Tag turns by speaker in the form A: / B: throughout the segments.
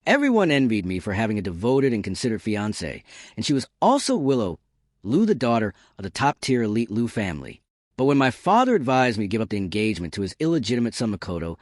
A: Everyone envied me for having a devoted and considerate fiancée, and she was also Willow, Lou, the daughter of the top-tier elite Lou family. But when my father advised me to give up the engagement to his illegitimate son Makoto,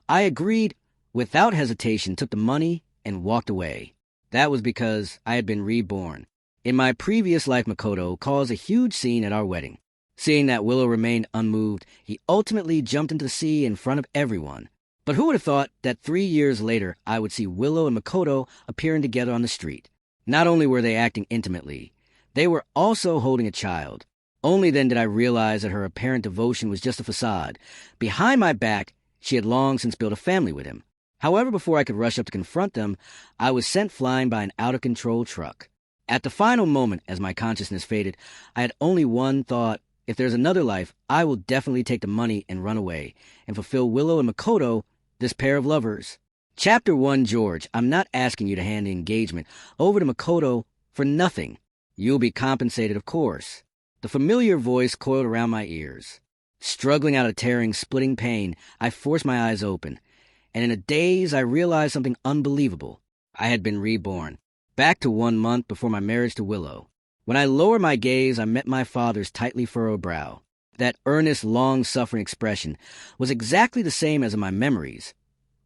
A: I agreed without hesitation, took the money, and walked away. That was because I had been reborn. In my previous life, Makoto caused a huge scene at our wedding. Seeing that Willow remained unmoved, he ultimately jumped into the sea in front of everyone. But who would have thought that 3 years later I would see Willow and Makoto appearing together on the street? Not only were they acting intimately, they were also holding a child. Only then did I realize that her apparent devotion was just a facade. Behind my back, she had long since built a family with him. However, before I could rush up to confront them, I was sent flying by an out-of-control truck. At the final moment, as my consciousness faded, I had only one thought: if there's another life, I will definitely take the money and run away, and fulfill Willow and Makoto, this pair of lovers. Chapter 1, George, I'm not asking you to hand the engagement over to Makoto for nothing. You'll be compensated, of course. The familiar voice coiled around my ears. Struggling out of tearing, splitting pain, I forced my eyes open, and in a daze I realized something unbelievable. I had been reborn, back to 1 month before my marriage to Willow. When I lowered my gaze, I met my father's tightly furrowed brow. That earnest, long-suffering expression was exactly the same as in my memories,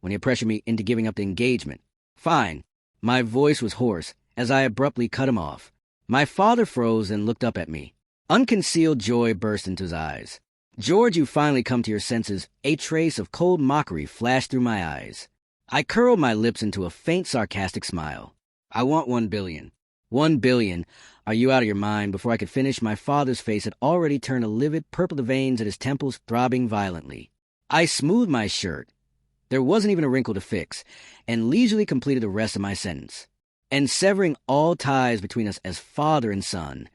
A: when he pressured me into giving up the engagement. Fine. My voice was hoarse, as I abruptly cut him off. My father froze and looked up at me. Unconcealed joy burst into his eyes. George, you finally come to your senses. A trace of cold mockery flashed through my eyes. I curled my lips into a faint, sarcastic smile. I want 1 billion. 1 billion. Are you out of your mind? Before I could finish, my father's face had already turned a livid purple, the veins at his temples throbbing violently. I smoothed my shirt. There wasn't even a wrinkle to fix, and leisurely completed the rest of my sentence. And severing all ties between us as father and son.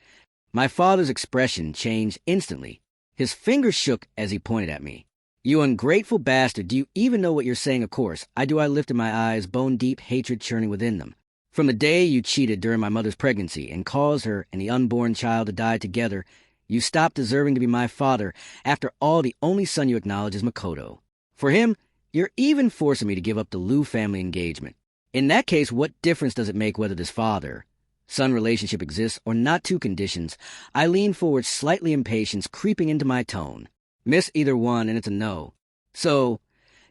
A: My father's expression changed instantly. His fingers shook as he pointed at me. You ungrateful bastard, do you even know what you're saying? Of course. I lifted my eyes, bone-deep hatred churning within them. From the day you cheated during my mother's pregnancy and caused her and the unborn child to die together, you stopped deserving to be my father. After all, the only son you acknowledge is Makoto. For him, you're even forcing me to give up the Liu family engagement. In that case, what difference does it make whether this father-son relationship exists or not? 2 conditions. I leaned forward, slightly impatience creeping into my tone. Miss either one, and it's a no. So,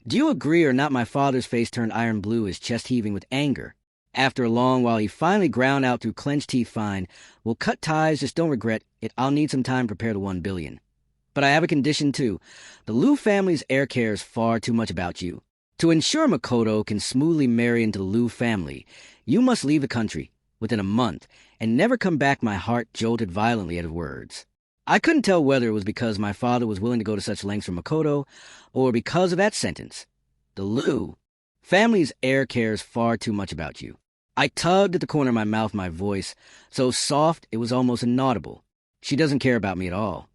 A: do you agree or not? My father's face turned iron blue, his chest heaving with anger. After a long while, he finally ground out through clenched teeth, fine. We'll cut ties, just don't regret it. I'll need some time to prepare the 1 billion. But I have a condition, too. The Liu family's heir cares far too much about you. To ensure Makoto can smoothly marry into the Liu family, you must leave the country within a month and never come back. My heart jolted violently at his words. I couldn't tell whether it was because my father was willing to go to such lengths for Makoto or because of that sentence. The Liu family's heir cares far too much about you. I tugged at the corner of my mouth, my voice so soft it was almost inaudible. She doesn't care about me at all.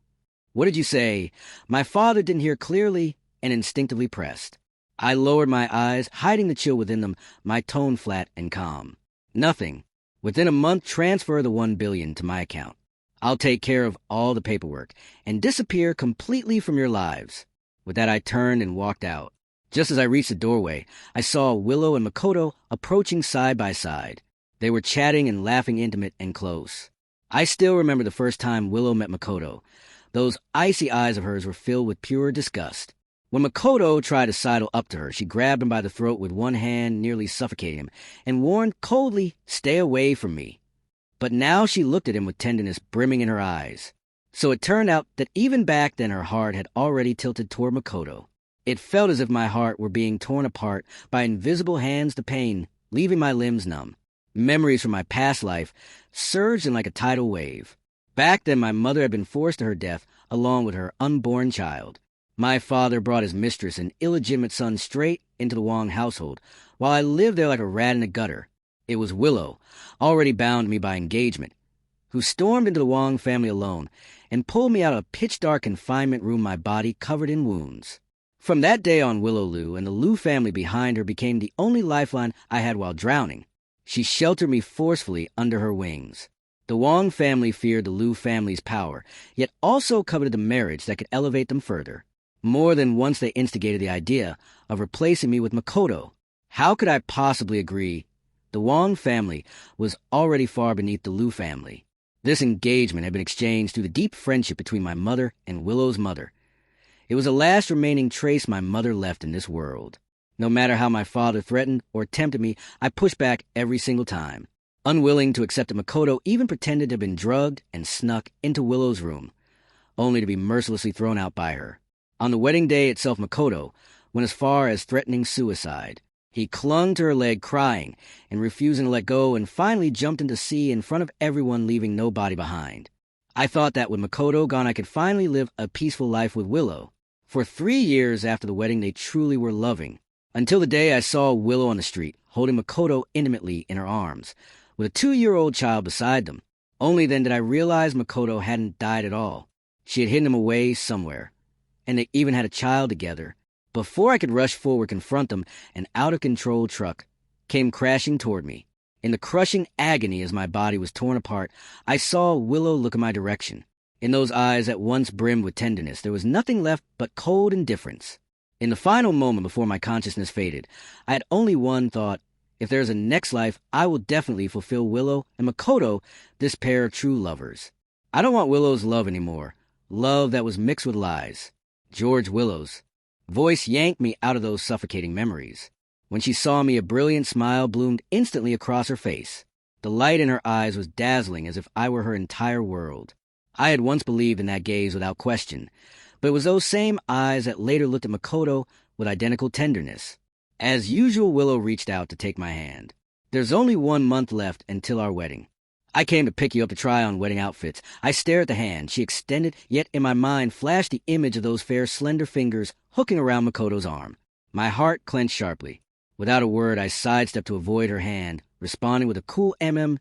A: What did you say? My father didn't hear clearly and instinctively pressed. I lowered my eyes, hiding the chill within them, my tone flat and calm. Nothing. Within a month, transfer the 1 billion to my account. I'll take care of all the paperwork and disappear completely from your lives. With that, I turned and walked out. Just as I reached the doorway, I saw Willow and Makoto approaching side by side. They were chatting and laughing, intimate and close. I still remember the first time Willow met Makoto. Those icy eyes of hers were filled with pure disgust. When Makoto tried to sidle up to her, she grabbed him by the throat with one hand, nearly suffocating him, and warned coldly, "Stay away from me." But now she looked at him with tenderness brimming in her eyes. So it turned out that even back then her heart had already tilted toward Makoto. It felt as if my heart were being torn apart by invisible hands, the pain leaving my limbs numb. Memories from my past life surged in like a tidal wave. Back then my mother had been forced to her death along with her unborn child. My father brought his mistress and illegitimate son straight into the Wong household, while I lived there like a rat in a gutter. It was Willow, already bound to me by engagement, who stormed into the Wong family alone and pulled me out of a pitch-dark confinement room, my body covered in wounds. From that day on, Willow Liu and the Liu family behind her became the only lifeline I had while drowning. She sheltered me forcefully under her wings. The Wong family feared the Liu family's power, yet also coveted the marriage that could elevate them further. More than once they instigated the idea of replacing me with Makoto. How could I possibly agree? The Wong family was already far beneath the Liu family. This engagement had been exchanged through the deep friendship between my mother and Willow's mother. It was the last remaining trace my mother left in this world. No matter how my father threatened or tempted me, I pushed back every single time. Unwilling to accept that Makoto even pretended to have been drugged and snuck into Willow's room, only to be mercilessly thrown out by her. On the wedding day itself, Makoto went as far as threatening suicide. He clung to her leg, crying and refusing to let go, and finally jumped into sea in front of everyone, leaving no body behind. I thought that with Makoto gone, I could finally live a peaceful life with Willow. For 3 years after the wedding, they truly were loving, until the day I saw Willow on the street, holding Makoto intimately in her arms, with a 2-year-old child beside them. Only then did I realize Makoto hadn't died at all. She had hidden him away somewhere, and they even had a child together. Before I could rush forward, confront them, an out-of-control truck came crashing toward me. In the crushing agony as my body was torn apart, I saw Willow look in my direction. In those eyes that once brimmed with tenderness, there was nothing left but cold indifference. In the final moment before my consciousness faded, I had only one thought: if there is a next life, I will definitely fulfill Willow and Makoto, this pair of true lovers. I don't want Willow's love anymore. Love that was mixed with lies. George Willow's voice yanked me out of those suffocating memories. When she saw me, a brilliant smile bloomed instantly across her face. The light in her eyes was dazzling, as if I were her entire world. I had once believed in that gaze without question, but it was those same eyes that later looked at Makoto with identical tenderness. As usual, Willow reached out to take my hand. There's only 1 month left until our wedding. I came to pick you up to try on wedding outfits. I stared at the hand she extended, yet in my mind flashed the image of those fair, slender fingers hooking around Makoto's arm. My heart clenched sharply. Without a word, I sidestepped to avoid her hand, responding with a cool and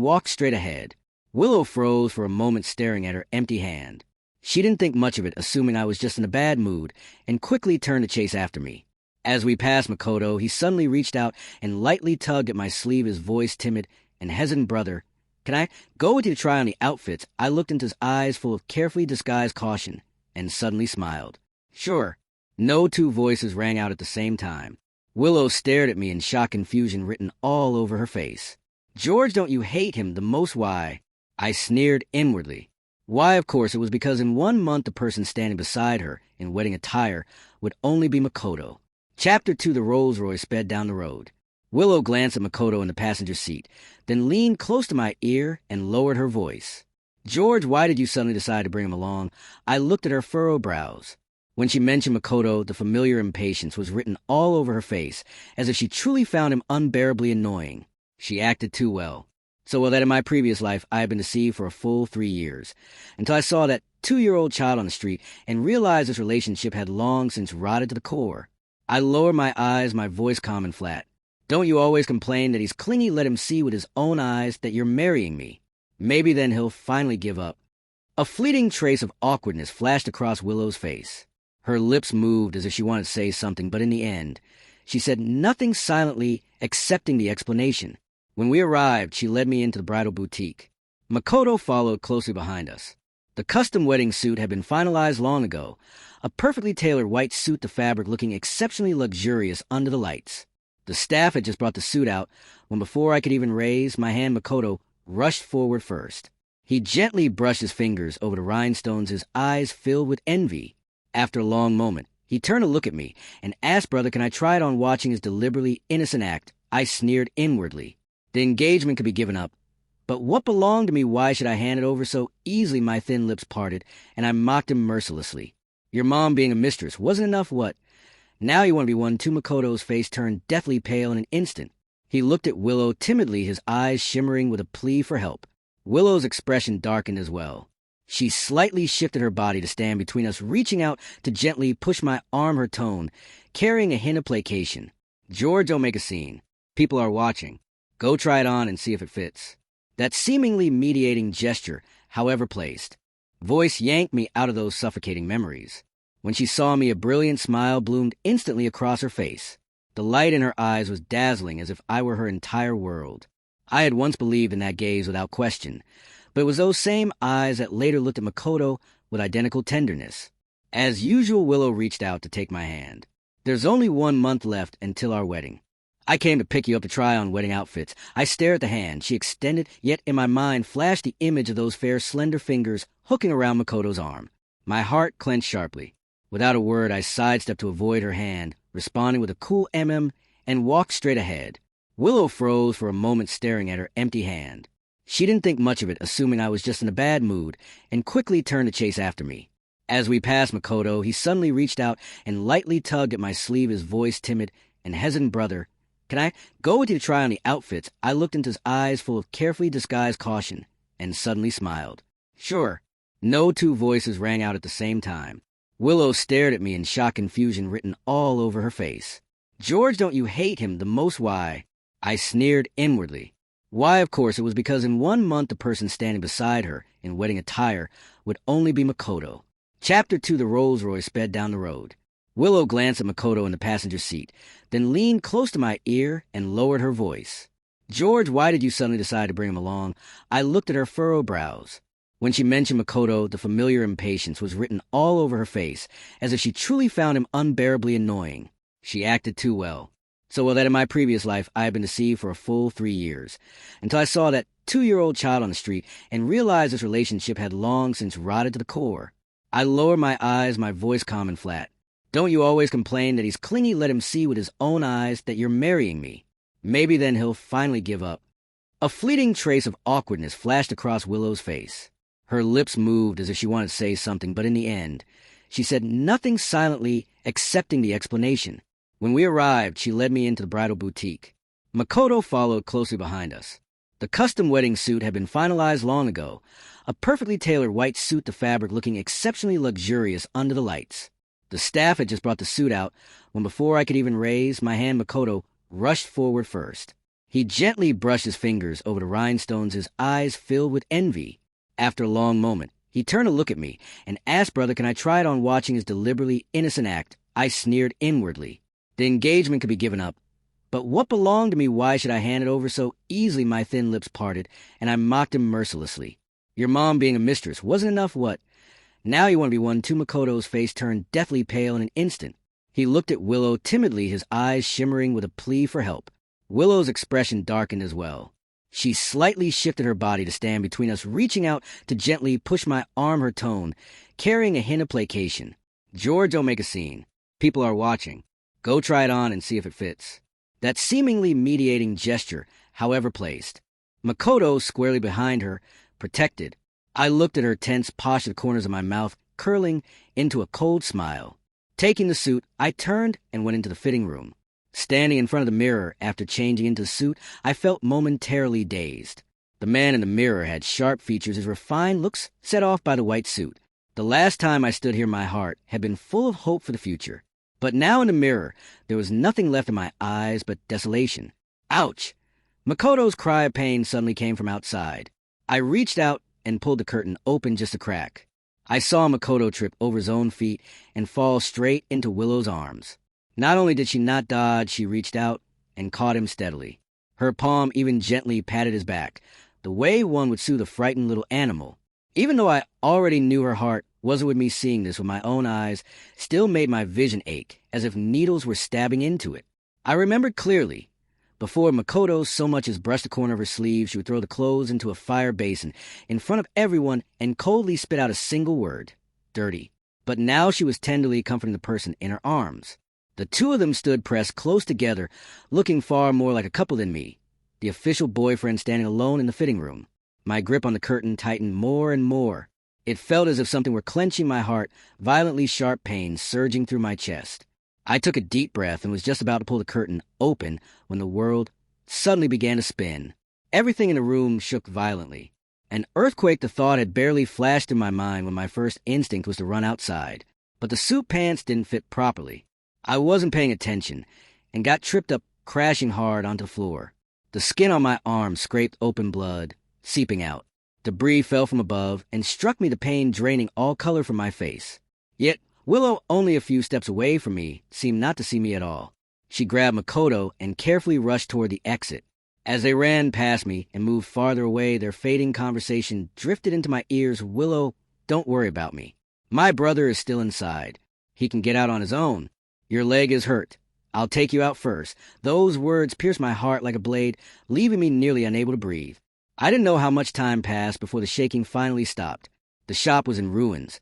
A: walked straight ahead. Willow froze for a moment, staring at her empty hand. She didn't think much of it, assuming I was just in a bad mood, and quickly turned to chase after me. As we passed Makoto, he suddenly reached out and lightly tugged at my sleeve, his voice timid and hesitant. "Brother, can I go with you to try on the outfits?" I looked into his eyes full of carefully disguised caution and suddenly smiled. "Sure." No two voices rang out at the same time. Willow stared at me in shock, confusion written all over her face. "George, don't you hate him the most? Why?" I sneered inwardly. Why, of course, it was because in 1 month the person standing beside her in wedding attire would only be Makoto. Chapter 2: The Rolls-Royce sped down the road. Willow glanced at Makoto in the passenger seat, then leaned close to my ear and lowered her voice. "George, why did you suddenly decide to bring him along?" I looked at her furrowed brows. When she mentioned Makoto, the familiar impatience was written all over her face, as if she truly found him unbearably annoying. She acted too well. So well that in my previous life I had been deceived for a full 3 years, until I saw that 2-year-old child on the street and realized this relationship had long since rotted to the core. I lowered my eyes, my voice calm and flat. "Don't you always complain that he's clingy? Let him see with his own eyes that you're marrying me. Maybe then he'll finally give up." A fleeting trace of awkwardness flashed across Willow's face. Her lips moved as if she wanted to say something, but in the end, she said nothing, silently accepting the explanation. When we arrived, she led me into the bridal boutique. Makoto followed closely behind us. The custom wedding suit had been finalized long ago, a perfectly tailored white suit to fabric looking exceptionally luxurious under the lights. The staff had just brought the suit out when, before I could even raise my hand, Makoto rushed forward first. He gently brushed his fingers over the rhinestones, his eyes filled with envy. After a long moment, he turned to look at me and asked, "Brother, can I try it on?" Watching his deliberately innocent act, I sneered inwardly. The engagement could be given up, but what belonged to me, why should I hand it over so easily? My thin lips parted, and I mocked him mercilessly. "Your mom being a mistress wasn't enough, what? Now you want to be one too?" Makoto's face turned deathly pale in an instant. He looked at Willow timidly, his eyes shimmering with a plea for help. Willow's expression darkened as well. She slightly shifted her body to stand between us, reaching out to gently push my arm, her tone carrying a hint of placation. "George, don't make a scene. People are watching. Go try it on and see if it fits." That seemingly mediating gesture, however placed, voice yanked me out of those suffocating memories. When she saw me, a brilliant smile bloomed instantly across her face. The light in her eyes was dazzling, as if I were her entire world. I had once believed in that gaze without question, but it was those same eyes that later looked at Makoto with identical tenderness. As usual, Willow reached out to take my hand. There's only 1 month left until our wedding. I came to pick you up to try on wedding outfits. I stare at the hand she extended, yet in my mind flashed the image of those fair, slender fingers hooking around Makoto's arm. My heart clenched sharply. Without a word, I sidestepped to avoid her hand, responding with a cool and walked straight ahead. Willow froze for a moment staring at her empty hand. She didn't think much of it, assuming I was just in a bad mood, and quickly turned to chase after me. As we passed Makoto, he suddenly reached out and lightly tugged at my sleeve, his voice timid and hesitant. "Brother, can I go with you to try on the outfits?" I looked into his eyes full of carefully disguised caution and suddenly smiled. "Sure." No two voices rang out at the same time. Willow stared at me in shock confusion written all over her face. "George, don't you hate him the most? Why?" I sneered inwardly. Why, of course, it was because in 1 month the person standing beside her in wedding attire would only be Makoto. Chapter 2, the Rolls-Royce sped down the road. Willow glanced at Makoto in the passenger seat, then leaned close to my ear and lowered her voice. "George, why did you suddenly decide to bring him along?" I looked at her furrowed brows. When she mentioned Makoto, the familiar impatience was written all over her face, as if she truly found him unbearably annoying. She acted too well. So well that in my previous life I had been deceived for a full 3 years, until I saw that 2-year-old child on the street and realized this relationship had long since rotted to the core. I lowered my eyes, my voice calm and flat. "Don't you always complain that he's clingy? Let him see with his own eyes that you're marrying me. Maybe then he'll finally give up." A fleeting trace of awkwardness flashed across Willow's face. Her lips moved as if she wanted to say something, but in the end, she said nothing, silently accepting the explanation. When we arrived, she led me into the bridal boutique. Makoto followed closely behind us. The custom wedding suit had been finalized long ago, a perfectly tailored white suit to fabric looking exceptionally luxurious under the lights. The staff had just brought the suit out when, before I could even raise my hand, Makoto rushed forward first. He gently brushed his fingers over the rhinestones, his eyes filled with envy. After a long moment, he turned to look at me and asked, "Brother, can I try it on?" Watching his deliberately innocent act, I sneered inwardly. The engagement could be given up. But what belonged to me? Why should I hand it over so easily? My thin lips parted, and I mocked him mercilessly. "Your mom being a mistress wasn't enough, what? Now you want to be one too?" Makoto's face turned deathly pale in an instant. He looked at Willow timidly, his eyes shimmering with a plea for help. Willow's expression darkened as well. She slightly shifted her body to stand between us, reaching out to gently push my arm, her tone carrying a hint of placation. "George, don't make a scene. People are watching. Go try it on and see if it fits." That seemingly mediating gesture, however placed. Makoto, squarely behind her, protected. I looked at her tense posture, the corners of my mouth curling into a cold smile. Taking the suit, I turned and went into the fitting room. Standing in front of the mirror after changing into the suit, I felt momentarily dazed. The man in the mirror had sharp features, his refined looks set off by the white suit. The last time I stood here, my heart had been full of hope for the future. But now in the mirror, there was nothing left in my eyes but desolation. Ouch! Makoto's cry of pain suddenly came from outside. I reached out and pulled the curtain open just a crack. I saw Makoto trip over his own feet and fall straight into Willow's arms. Not only did she not dodge, she reached out and caught him steadily. Her palm even gently patted his back, the way one would soothe a frightened little animal. Even though I already knew her heart wasn't with me, seeing this with my own eyes still made my vision ache, as if needles were stabbing into it. I remembered clearly. Before Makoto so much as brushed the corner of her sleeve, she would throw the clothes into a fire basin in front of everyone and coldly spit out a single word: "Dirty." But now she was tenderly comforting the person in her arms. The two of them stood pressed close together, looking far more like a couple than me, the official boyfriend standing alone in the fitting room. My grip on the curtain tightened more and more. It felt as if something were clenching my heart, violently sharp pain surging through my chest. I took a deep breath and was just about to pull the curtain open when the world suddenly began to spin. Everything in the room shook violently. An earthquake, the thought had barely flashed through my mind when my first instinct was to run outside. But the suit pants didn't fit properly. I wasn't paying attention and got tripped up, crashing hard onto the floor. The skin on my arm scraped open, blood seeping out. Debris fell from above and struck me, the pain draining all color from my face. Yet Willow, only a few steps away from me, seemed not to see me at all. She grabbed Makoto and carefully rushed toward the exit. As they ran past me and moved farther away, their fading conversation drifted into my ears. "Willow, don't worry about me. My brother is still inside. He can get out on his own. Your leg is hurt. I'll take you out first. Those words pierced my heart like a blade, leaving me nearly unable to breathe. I didn't know how much time passed before the shaking finally stopped. The shop was in ruins,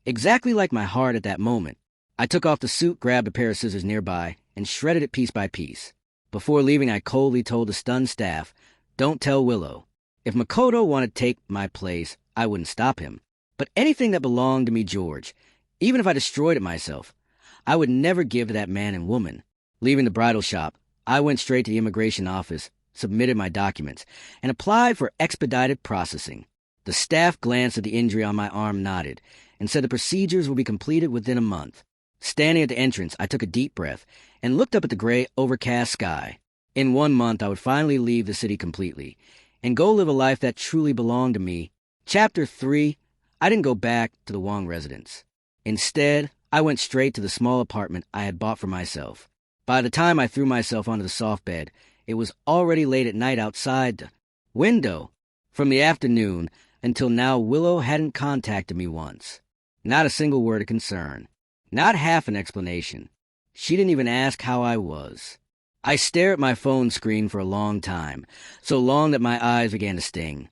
A: exactly like my heart at that moment. I took off the suit, grabbed a pair of scissors nearby, and shredded it piece by piece. Before leaving, I coldly told the stunned staff, "Don't tell Willow." If Makoto wanted to take my place, I wouldn't stop him. But anything that belonged to me, George, even if I destroyed it myself, I would never give to that man and woman. Leaving the bridal shop, I went straight to the immigration office, submitted my documents, and applied for expedited processing. The staff glanced at the injury on my arm, nodded, and said the procedures will be completed within a month. Standing at the entrance, I took a deep breath and looked up at the gray, overcast sky. In 1 month, I would finally leave the city completely and go live a life that truly belonged to me. Chapter 3, I didn't go back to the Wong residence. Instead, I went straight to the small apartment I had bought for myself. By the time I threw myself onto the soft bed, it was already late at night outside the window. From the afternoon until now, Willow hadn't contacted me once. Not a single word of concern. Not half an explanation. She didn't even ask how I was. I stared at my phone screen for a long time, so long that my eyes began to sting,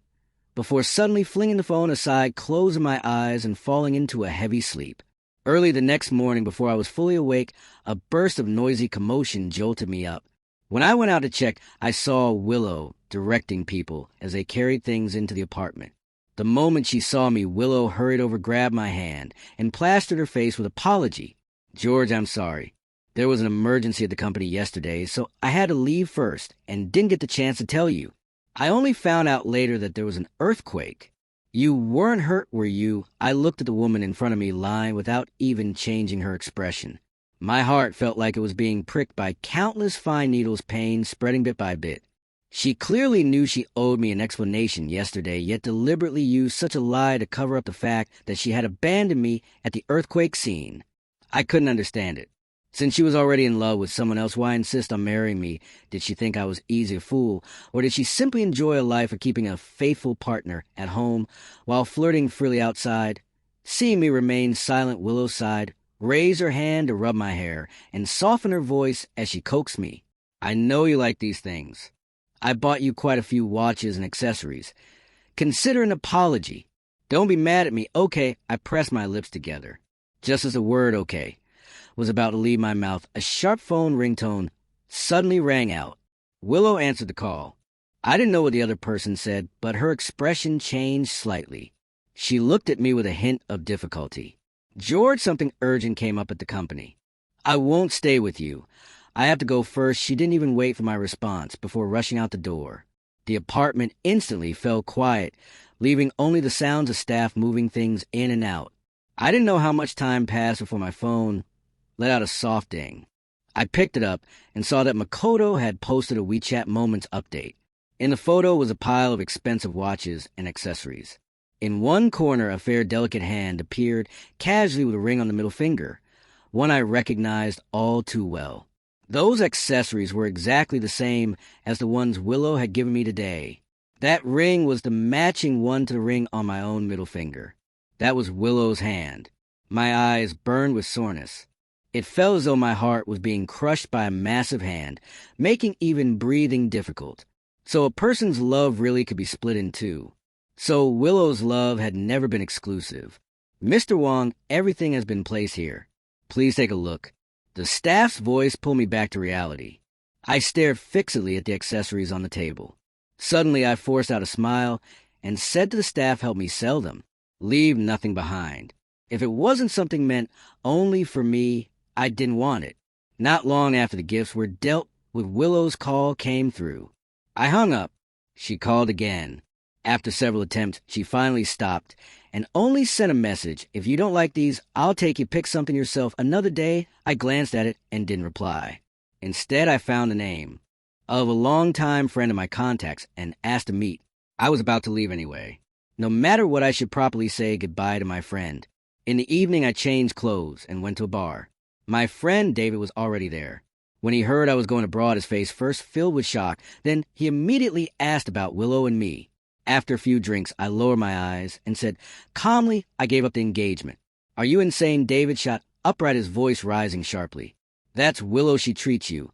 A: before suddenly flinging the phone aside, closing my eyes, and falling into a heavy sleep. Early the next morning, before I was fully awake, a burst of noisy commotion jolted me up. When I went out to check, I saw Willow directing people as they carried things into the apartment. The moment she saw me, Willow hurried over, grabbed my hand, and plastered her face with apology. "George, I'm sorry. There was an emergency at the company yesterday, so I had to leave first and didn't get the chance to tell you. I only found out later that there was an earthquake. You weren't hurt, were you?" I looked at the woman in front of me, lying without even changing her expression. My heart felt like it was being pricked by countless fine needles, pain spreading bit by bit. She clearly knew she owed me an explanation yesterday, yet deliberately used such a lie to cover up the fact that she had abandoned me at the earthquake scene. I couldn't understand it. Since she was already in love with someone else, why insist on marrying me? Did she think I was easy to fool, or did she simply enjoy a life of keeping a faithful partner at home while flirting freely outside? Seeing me remain silent, Willow sighed, raised her hand to rub my hair, and softened her voice as she coaxed me. "I know you like these things. I bought you quite a few watches and accessories. Consider an apology. Don't be mad at me, okay?" I pressed my lips together. Just as the word "okay" was about to leave my mouth, a sharp phone ringtone suddenly rang out. Willow answered the call. I didn't know what the other person said, but her expression changed slightly. She looked at me with a hint of difficulty. "George, something urgent came up at the company. I won't stay with you. I have to go first." She didn't even wait for my response before rushing out the door. The apartment instantly fell quiet, leaving only the sounds of staff moving things in and out. I didn't know how much time passed before my phone let out a soft ding. I picked it up and saw that Makoto had posted a WeChat Moments update. In the photo was a pile of expensive watches and accessories. In one corner, a fair, delicate hand appeared casually with a ring on the middle finger, one I recognized all too well. Those accessories were exactly the same as the ones Willow had given me today. That ring was the matching one to the ring on my own middle finger. That was Willow's hand. My eyes burned with soreness. It felt as though my heart was being crushed by a massive hand, making even breathing difficult. So a person's love really could be split in two. So Willow's love had never been exclusive. "Mr. Wong, everything has been placed here. Please take a look." The staff's voice pulled me back to reality. I stared fixedly at the accessories on the table. Suddenly I forced out a smile and said to the staff, "Help me sell them. Leave nothing behind." If it wasn't something meant only for me, I didn't want it. Not long after the gifts were dealt with, Willow's call came through. I hung up. She called again. After several attempts, she finally stopped and only sent a message, "If you don't like these, I'll take you, pick something yourself another day." I glanced at it and didn't reply. Instead, I found the name of a longtime friend of my contacts and asked to meet. I was about to leave anyway. No matter what, I should properly say goodbye to my friend. In the evening, I changed clothes and went to a bar. My friend David was already there. When he heard I was going abroad, his face first filled with shock. Then he immediately asked about Willow and me. After a few drinks, I lowered my eyes and said, calmly, I gave up the engagement. "Are you insane?" David shot upright, his voice rising sharply. That's Willow she treats you.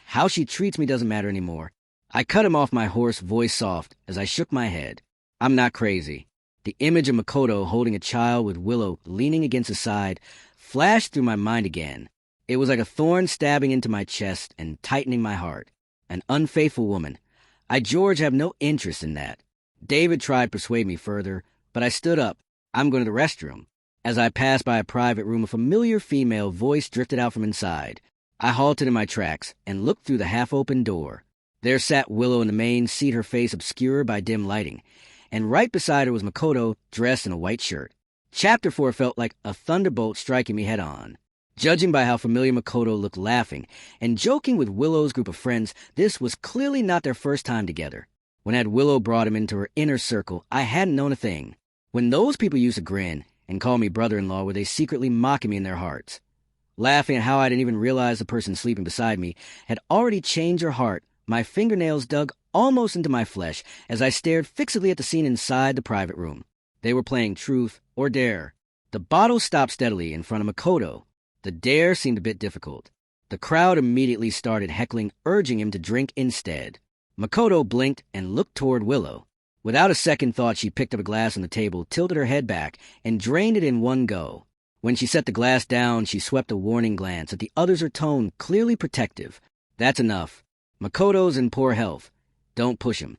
A: How she treats me doesn't matter anymore. I cut him off, my hoarse voice soft, as I shook my head. I'm not crazy. The image of Makoto holding a child with Willow leaning against his side flashed through my mind again. It was like a thorn stabbing into my chest and tightening my heart. An unfaithful woman. I, George, have no interest in that. David tried to persuade me further, but I stood up. I'm going to the restroom. As I passed by a private room, a familiar female voice drifted out from inside. I halted in my tracks and looked through the half-open door. There sat Willow in the main seat, her face obscured by dim lighting, and right beside her was Makoto, dressed in a white shirt. Chapter 4 felt like a thunderbolt striking me head-on. Judging by how familiar Makoto looked laughing and joking with Willow's group of friends, this was clearly not their first time together. When had Willow brought him into her inner circle, I hadn't known a thing. When those people used to grin and call me brother-in-law, were they secretly mocking me in their hearts? Laughing at how I didn't even realize the person sleeping beside me had already changed her heart, my fingernails dug almost into my flesh as I stared fixedly at the scene inside the private room. They were playing truth or dare. The bottle stopped steadily in front of Makoto. The dare seemed a bit difficult. The crowd immediately started heckling, urging him to drink instead. Makoto blinked and looked toward Willow. Without a second thought, she picked up a glass on the table, tilted her head back, and drained it in one go. When she set the glass down, she swept a warning glance at the others, her tone clearly protective. That's enough. Makoto's in poor health. Don't push him.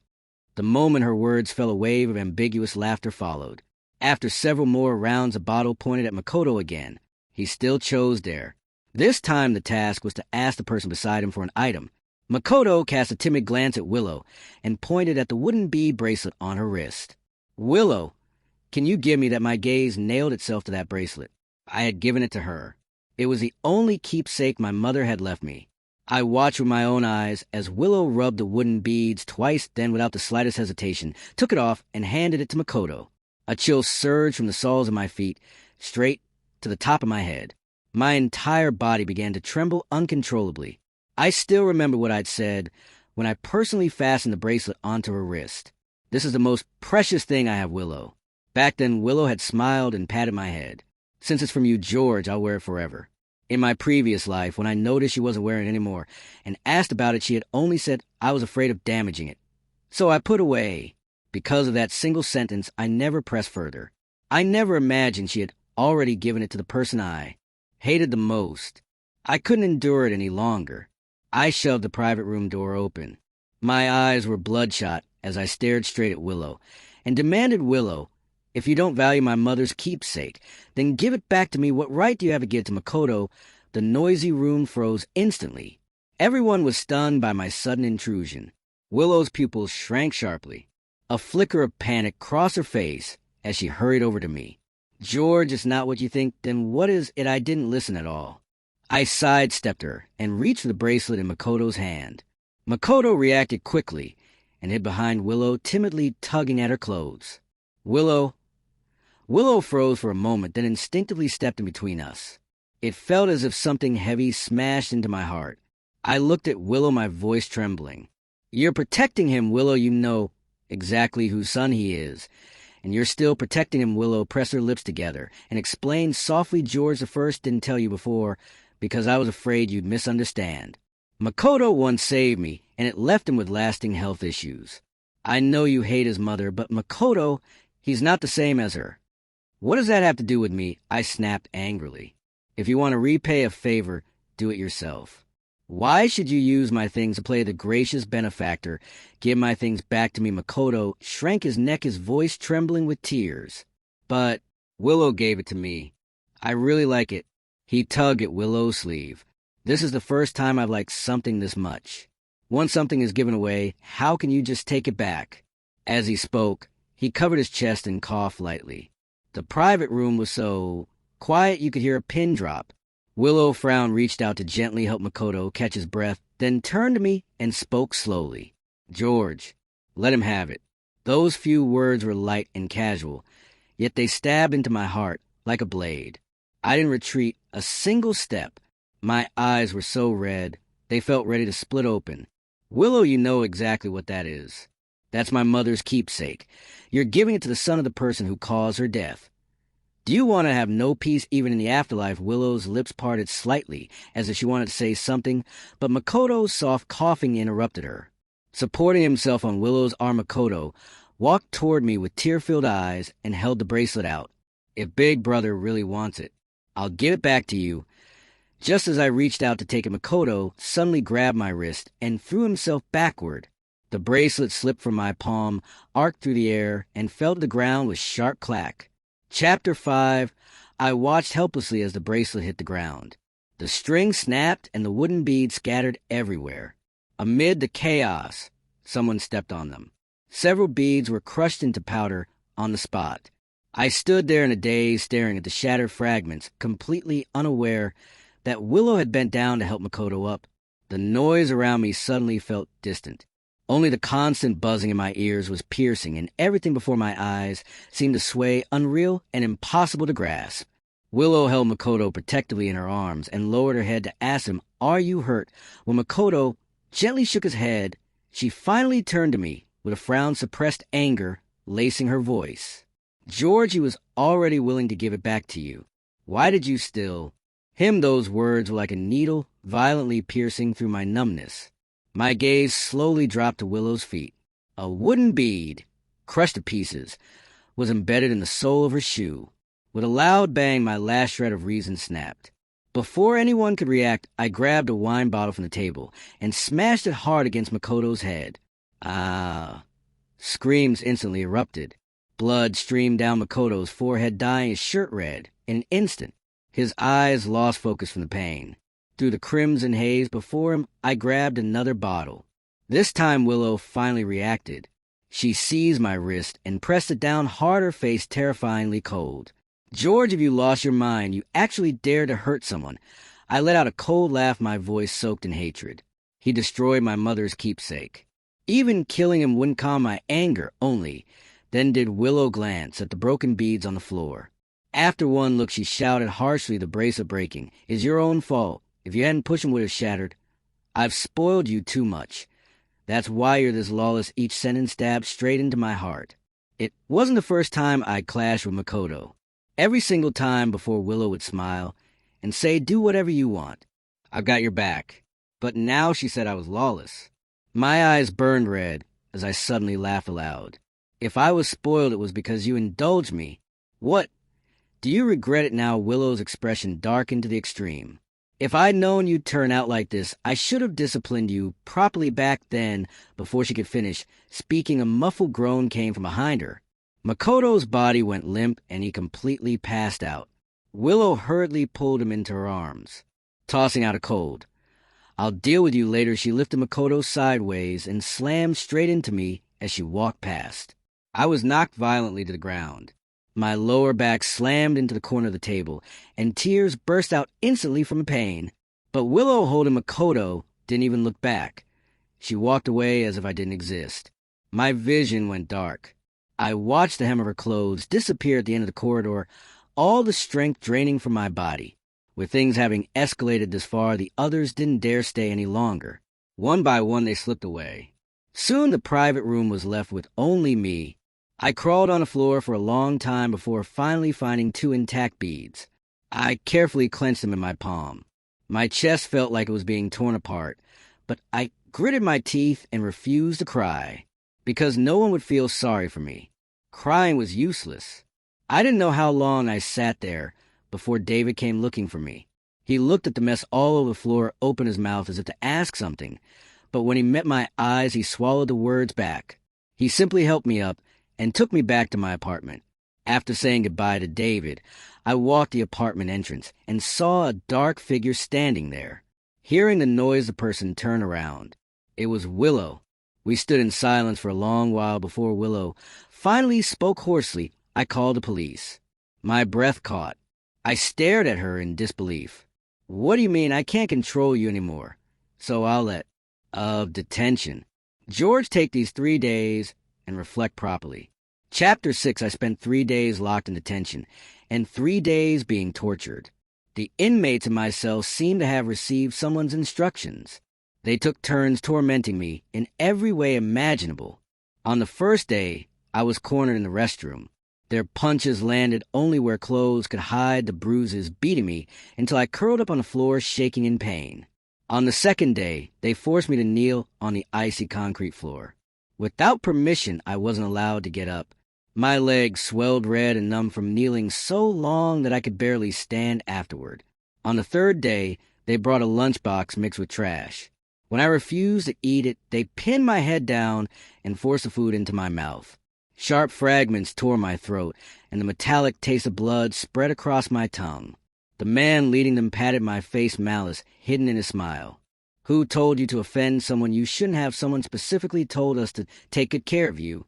A: The moment her words fell, a wave of ambiguous laughter followed. After several more rounds, a bottle pointed at Makoto again. He still chose dare. This time the task was to ask the person beside him for an item. Makoto cast a timid glance at Willow and pointed at the wooden bead bracelet on her wrist. Willow, can you give me that? My gaze nailed itself to that bracelet. I had given it to her. It was the only keepsake my mother had left me. I watched with my own eyes as Willow rubbed the wooden beads twice, then without the slightest hesitation, took it off and handed it to Makoto. A chill surged from the soles of my feet, straight to the top of my head. My entire body began to tremble uncontrollably. I still remember what I'd said when I personally fastened the bracelet onto her wrist. This is the most precious thing I have, Willow. Back then, Willow had smiled and patted my head. Since it's from you, George, I'll wear it forever. In my previous life, when I noticed she wasn't wearing it anymore and asked about it, she had only said I was afraid of damaging it. So I put away. Because of that single sentence, I never pressed further. I never imagined she had already given it to the person I hated the most. I couldn't endure it any longer. I shoved the private room door open. My eyes were bloodshot as I stared straight at Willow and demanded, Willow, if you don't value my mother's keepsake, then give it back to me. What right do you have to give it to Makoto? The noisy room froze instantly. Everyone was stunned by my sudden intrusion. Willow's pupils shrank sharply. A flicker of panic crossed her face as she hurried over to me. George, it's not what you think. Then what is it? I didn't listen at all. I sidestepped her and reached for the bracelet in Makoto's hand. Makoto reacted quickly and hid behind Willow, timidly tugging at her clothes. Willow froze for a moment, then instinctively stepped in between us. It felt as if something heavy smashed into my heart. I looked at Willow, my voice trembling. You're protecting him, Willow. You know exactly whose son he is. And you're still protecting him, Willow. Pressed her lips together and explained softly, George the First didn't tell you before because I was afraid you'd misunderstand. Makoto once saved me, and it left him with lasting health issues. I know you hate his mother, but Makoto, he's not the same as her. What does that have to do with me? I snapped angrily. If you want to repay a favor, do it yourself. Why should you use my things to play the gracious benefactor? Give my things back to me. Makoto shrank his neck, his voice trembling with tears. But Willow gave it to me. I really like it. He tugged at Willow's sleeve. This is the first time I've liked something this much. Once something is given away, how can you just take it back? As he spoke, he covered his chest and coughed lightly. The private room was so quiet you could hear a pin drop. Willow frowned, reached out to gently help Makoto catch his breath, then turned to me and spoke slowly. George, let him have it. Those few words were light and casual, yet they stabbed into my heart like a blade. I didn't retreat a single step. My eyes were so red, they felt ready to split open. Willow, you know exactly what that is. That's my mother's keepsake. You're giving it to the son of the person who caused her death. Do you want to have no peace even in the afterlife? Willow's lips parted slightly, as if she wanted to say something, but Makoto's soft coughing interrupted her. Supporting himself on Willow's arm, Makoto walked toward me with tear-filled eyes and held the bracelet out. If Big Brother really wants it, I'll give it back to you. Just as I reached out to take it, Makoto suddenly grabbed my wrist and threw himself backward. The bracelet slipped from my palm, arced through the air, and fell to the ground with sharp clack. Chapter 5. I watched helplessly as the bracelet hit the ground. The string snapped and the wooden beads scattered everywhere. Amid the chaos, someone stepped on them. Several beads were crushed into powder on the spot. I stood there in a daze, staring at the shattered fragments, completely unaware that Willow had bent down to help Makoto up. The noise around me suddenly felt distant. Only the constant buzzing in my ears was piercing, and everything before my eyes seemed to sway, unreal and impossible to grasp. Willow held Makoto protectively in her arms and lowered her head to ask him, "Are you hurt?" When Makoto gently shook his head, she finally turned to me with a frown, suppressed anger lacing her voice. "Georgie was already willing to give it back to you. Why did you still?" Those words were like a needle violently piercing through my numbness. My gaze slowly dropped to Willow's feet. A wooden bead, crushed to pieces, was embedded in the sole of her shoe. With a loud bang, my last shred of reason snapped. Before anyone could react, I grabbed a wine bottle from the table and smashed it hard against Makoto's head. Ah! Screams instantly erupted. Blood streamed down Makoto's forehead, dyeing his shirt red. In an instant, his eyes lost focus from the pain. Through the crimson haze before him, I grabbed another bottle. This time Willow finally reacted. She seized my wrist and pressed it down hard, her face terrifyingly cold. "George, have you lost your mind? You actually dared to hurt someone." I let out a cold laugh, my voice soaked in hatred. "He destroyed my mother's keepsake. Even killing him wouldn't calm my anger, only." Then did Willow glance at the broken beads on the floor. After one look, she shouted harshly, the bracelet breaking. "It's your own fault. If you hadn't pushed him, would have shattered. I've spoiled you too much. That's why you're this lawless." Each sentence stabbed straight into my heart. It wasn't the first time I clashed with Makoto. Every single time before, Willow would smile and say, "Do whatever you want. I've got your back." But now she said I was lawless. My eyes burned red as I suddenly laughed aloud. "If I was spoiled, it was because you indulged me. What? Do you regret it now?" Willow's expression darkened to the extreme. "If I'd known you'd turn out like this, I should have disciplined you properly back then." Before she could finish speaking, a muffled groan came from behind her. Makoto's body went limp and he completely passed out. Willow hurriedly pulled him into her arms, tossing out a cold, "I'll deal with you later." She lifted Makoto sideways and slammed straight into me as she walked past. I was knocked violently to the ground. My lower back slammed into the corner of the table, and tears burst out instantly from pain. But Willow, holding Makoto, didn't even look back. She walked away as if I didn't exist. My vision went dark. I watched the hem of her clothes disappear at the end of the corridor, all the strength draining from my body. With things having escalated this far, the others didn't dare stay any longer. One by one, they slipped away. Soon the private room was left with only me. I crawled on the floor for a long time before finally finding 2 intact beads. I carefully clenched them in my palm. My chest felt like it was being torn apart, but I gritted my teeth and refused to cry, because no one would feel sorry for me. Crying was useless. I didn't know how long I sat there before David came looking for me. He looked at the mess all over the floor, opened his mouth as if to ask something, but when he met my eyes, he swallowed the words back. He simply helped me up and took me back to my apartment. After saying goodbye to David, I walked the apartment entrance and saw a dark figure standing there. Hearing the noise, the person turned around. It was Willow. We stood in silence for a long while before Willow finally spoke hoarsely. I called the police. My breath caught. I stared at her in disbelief. "What do you mean? I can't control you anymore, so I'll let..." "Of detention. George, take these 3 days and reflect properly." Chapter 6. I spent 3 days locked in detention, and 3 days being tortured. The inmates in my cell seemed to have received someone's instructions. They took turns tormenting me in every way imaginable. On the first day, I was cornered in the restroom. Their punches landed only where clothes could hide the bruises beating me until I curled up on the floor shaking in pain. On the second day, they forced me to kneel on the icy concrete floor. Without permission, I wasn't allowed to get up. My legs swelled red and numb from kneeling so long that I could barely stand afterward. On the third day, they brought a lunchbox mixed with trash. When I refused to eat it, they pinned my head down and forced the food into my mouth. Sharp fragments tore my throat, and the metallic taste of blood spread across my tongue. The man leading them patted my face, malice hidden in his smile. Who told you to offend someone you shouldn't have? Someone specifically told us to take good care of you.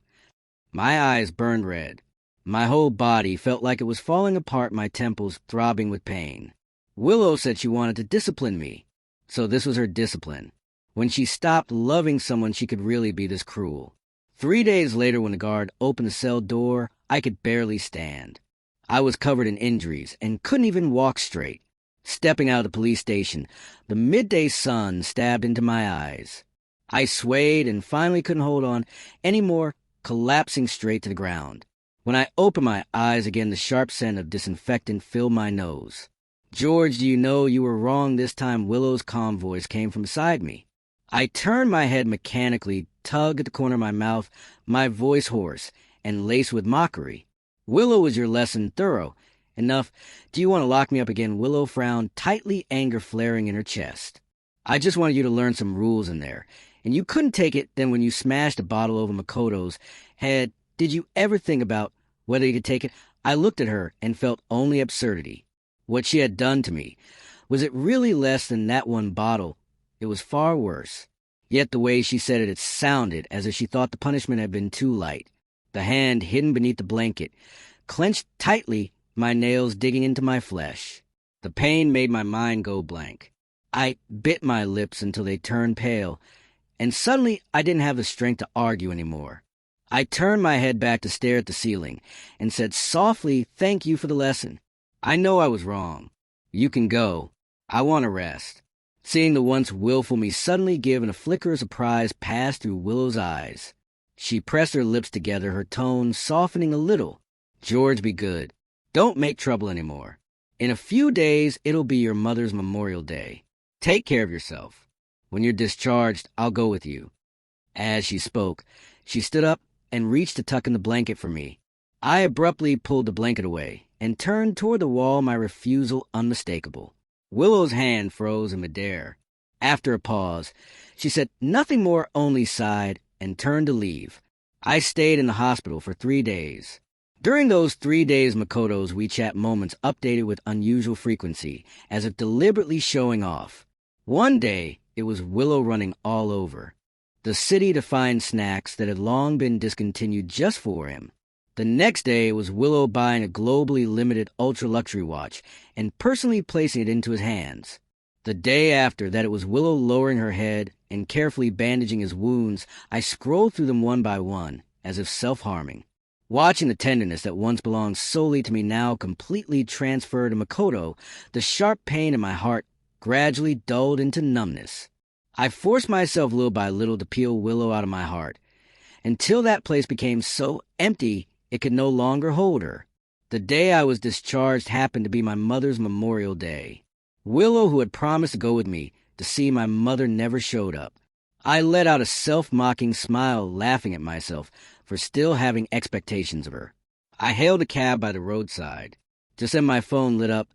A: My eyes burned red. My whole body felt like it was falling apart, my temples throbbing with pain. Willow said she wanted to discipline me. So this was her discipline. When she stopped loving someone, she could really be this cruel. 3 days later, when the guard opened the cell door, I could barely stand. I was covered in injuries and couldn't even walk straight. Stepping out of the police station, the midday sun stabbed into my eyes. I swayed and finally couldn't hold on anymore, collapsing straight to the ground. When I opened my eyes again, the sharp scent of disinfectant filled my nose. "George, do you know you were wrong this time?" Willow's calm voice came from beside me. I turned my head mechanically, tugged at the corner of my mouth, my voice hoarse and laced with mockery. "Willow, was your lesson thorough enough? Do you want to lock me up again?" Willow frowned tightly, anger flaring in her chest. "I just wanted you to learn some rules in there, and you couldn't take it. Then when you smashed a bottle over Makoto's head, did you ever think about whether you could take it?" I looked at her and felt only absurdity. What she had done to me, was it really less than that one bottle? It was far worse. Yet the way she said it sounded as if she thought the punishment had been too light. The hand hidden beneath the blanket, clenched tightly, my nails digging into my flesh. The pain made my mind go blank. I bit my lips until they turned pale, and suddenly I didn't have the strength to argue anymore. I turned my head back to stare at the ceiling and said softly, "Thank you for the lesson. I know I was wrong. You can go. I want to rest." Seeing the once willful me suddenly give and a flicker of surprise pass through Willow's eyes. She pressed her lips together, her tone softening a little. "George, be good. Don't make trouble anymore. In a few days, it'll be your mother's Memorial Day. Take care of yourself. When you're discharged, I'll go with you." As she spoke, she stood up and reached to tuck in the blanket for me. I abruptly pulled the blanket away and turned toward the wall, my refusal unmistakable. Willow's hand froze in midair. After a pause, she said nothing more, only sighed and turned to leave. I stayed in the hospital for 3 days. During those 3 days, Makoto's WeChat moments updated with unusual frequency, as if deliberately showing off. One day, it was Willow running all over the city to find snacks that had long been discontinued just for him. The next day, it was Willow buying a globally limited ultra-luxury watch and personally placing it into his hands. The day after that, it was Willow lowering her head and carefully bandaging his wounds. I scrolled through them one by one, as if self-harming. Watching the tenderness that once belonged solely to me now completely transferred to Makoto, the sharp pain in my heart gradually dulled into numbness. I forced myself little by little to peel Willow out of my heart, until that place became so empty it could no longer hold her. The day I was discharged happened to be my mother's Memorial Day. Willow, who had promised to go with me to see my mother, never showed up. I let out a self-mocking smile, laughing at myself for still having expectations of her. I hailed a cab by the roadside. Just then my phone lit up.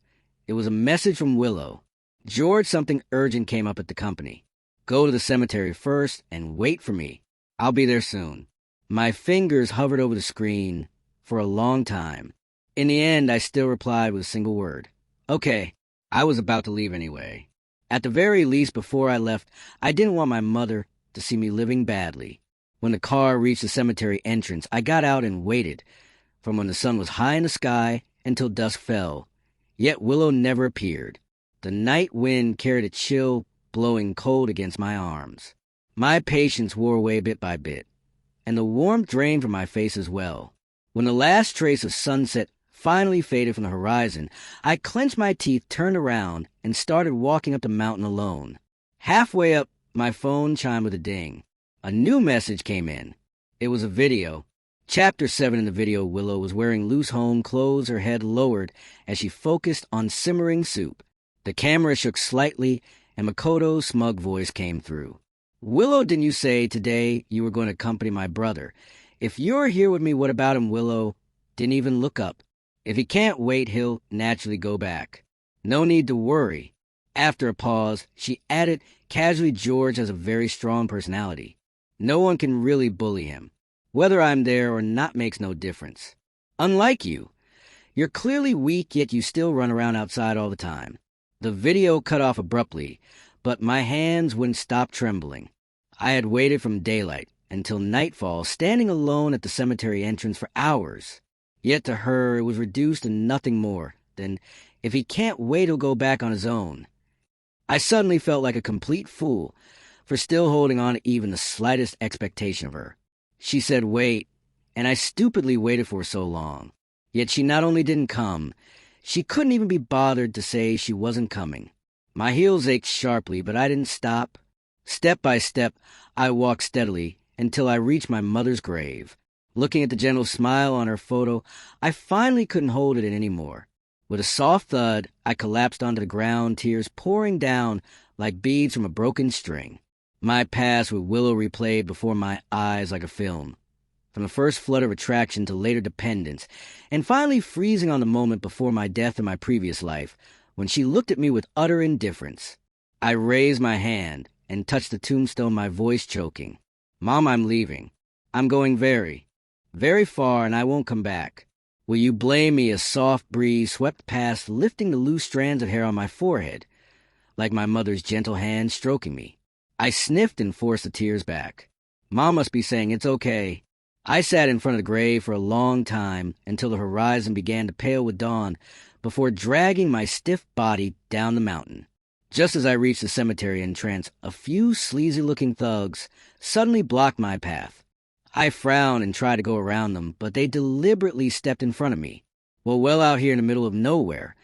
A: It was a message from Willow. "George, something urgent came up at the company. Go to the cemetery first and wait for me. I'll be there soon." My fingers hovered over the screen for a long time. In the end, I still replied with a single word. "Okay." I was about to leave anyway. At the very least, before I left, I didn't want my mother to see me living badly. When the car reached the cemetery entrance, I got out and waited, from when the sun was high in the sky until dusk fell. Yet Willow never appeared. The night wind carried a chill, blowing cold against my arms. My patience wore away bit by bit, and the warmth drained from my face as well. When the last trace of sunset finally faded from the horizon, I clenched my teeth, turned around, and started walking up the mountain alone. Halfway up, my phone chimed with a ding. A new message came in. It was a video. Chapter 7 in the video, Willow was wearing loose home clothes, her head lowered as she focused on simmering soup. The camera shook slightly, and Makoto's smug voice came through. "Willow, didn't you say today you were going to accompany my brother? If you're here with me, what about him, Willow? Didn't even look up. If he can't wait, he'll naturally go back. No need to worry." After a pause, she added casually, "George has a very strong personality. No one can really bully him. Whether I'm there or not makes no difference. Unlike you. You're clearly weak, yet you still run around outside all the time." The video cut off abruptly, but my hands wouldn't stop trembling. I had waited from daylight until nightfall, standing alone at the cemetery entrance for hours. Yet to her, it was reduced to nothing more than, if he can't wait, he'll go back on his own. I suddenly felt like a complete fool for still holding on to even the slightest expectation of her. She said wait, and I stupidly waited for so long. Yet she not only didn't come, she couldn't even be bothered to say she wasn't coming. My heels ached sharply, but I didn't stop. Step by step, I walked steadily until I reached my mother's grave. Looking at the gentle smile on her photo, I finally couldn't hold it in anymore. With a soft thud, I collapsed onto the ground, tears pouring down like beads from a broken string. My past with Willow replayed before my eyes like a film. From the first flood of attraction to later dependence, and finally freezing on the moment before my death in my previous life, when she looked at me with utter indifference. I raised my hand and touched the tombstone, my voice choking. "Mom, I'm leaving. I'm going very, very far, and I won't come back. Will you blame me?" A soft breeze swept past, lifting the loose strands of hair on my forehead, like my mother's gentle hand stroking me. I sniffed and forced the tears back. Mom must be saying, "It's okay." I sat in front of the grave for a long time until the horizon began to pale with dawn before dragging my stiff body down the mountain. Just as I reached the cemetery entrance, a few sleazy-looking thugs suddenly blocked my path. I frowned and tried to go around them, but they deliberately stepped in front of me. Well out here in the middle of nowhere,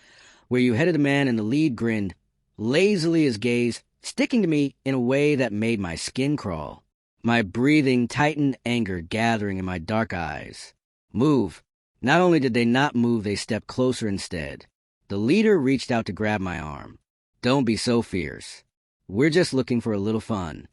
A: where you headed, the man in the lead grinned, lazily, his gaze sticking to me in a way that made my skin crawl. My breathing tightened, anger gathering in my dark eyes. "Move." Not only did they not move, they stepped closer instead. The leader reached out to grab my arm. "Don't be so fierce. We're just looking for a little fun."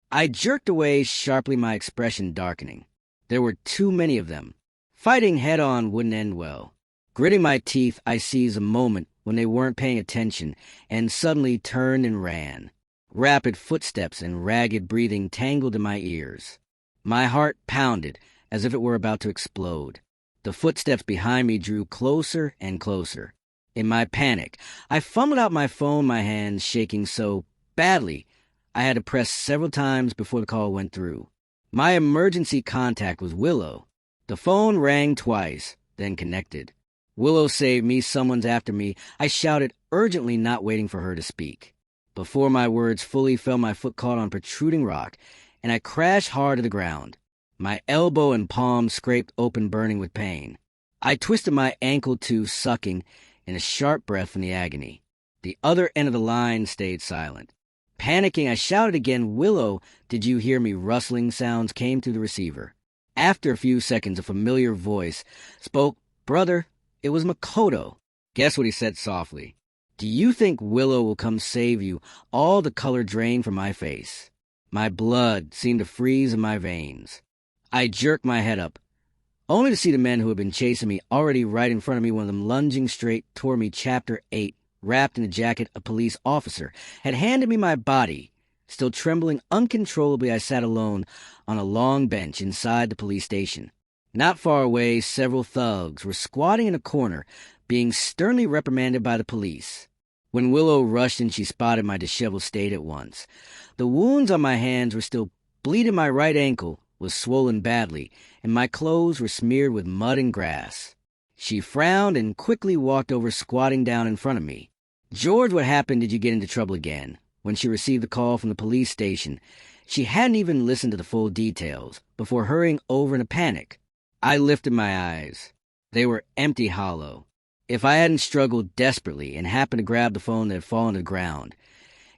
A: I jerked away sharply, my expression darkening. There were too many of them. Fighting head-on wouldn't end well. Gritting my teeth, I seized a moment when they weren't paying attention and suddenly turned and ran. Rapid footsteps and ragged breathing tangled in my ears. My heart pounded as if it were about to explode. The footsteps behind me drew closer and closer. In my panic, I fumbled out my phone, my hands shaking so badly I had to press several times before the call went through. My emergency contact was Willow. The phone rang twice, then connected. "Willow, save me, someone's after me," I shouted urgently, not waiting for her to speak. Before my words fully fell, my foot caught on protruding rock, and I crashed hard to the ground. My elbow and palm scraped open, burning with pain. I twisted my ankle too, sucking in a sharp breath from the agony. The other end of the line stayed silent. Panicking, I shouted again, "Willow, did you hear me?" Rustling sounds came through the receiver. After a few seconds, a familiar voice spoke. "Brother." It was Makoto. Guess what he said softly? "Do you think Willow will come save you?" All the color drained from my face. My blood seemed to freeze in my veins. I jerked my head up, only to see the men who had been chasing me already right in front of me, one of them lunging straight toward me. Chapter 8, wrapped in the jacket a police officer, had handed me my body. Still trembling uncontrollably, I sat alone on a long bench inside the police station. Not far away, several thugs were squatting in a corner, being sternly reprimanded by the police. When Willow rushed in, she spotted my disheveled state at once. The wounds on my hands were still bleeding. My right ankle was swollen badly, and my clothes were smeared with mud and grass. She frowned and quickly walked over, squatting down in front of me. "George, what happened? Did you get into trouble again?" When she received the call from the police station, she hadn't even listened to the full details before hurrying over in a panic. I lifted my eyes. They were empty, hollow. If I hadn't struggled desperately and happened to grab the phone that had fallen to the ground,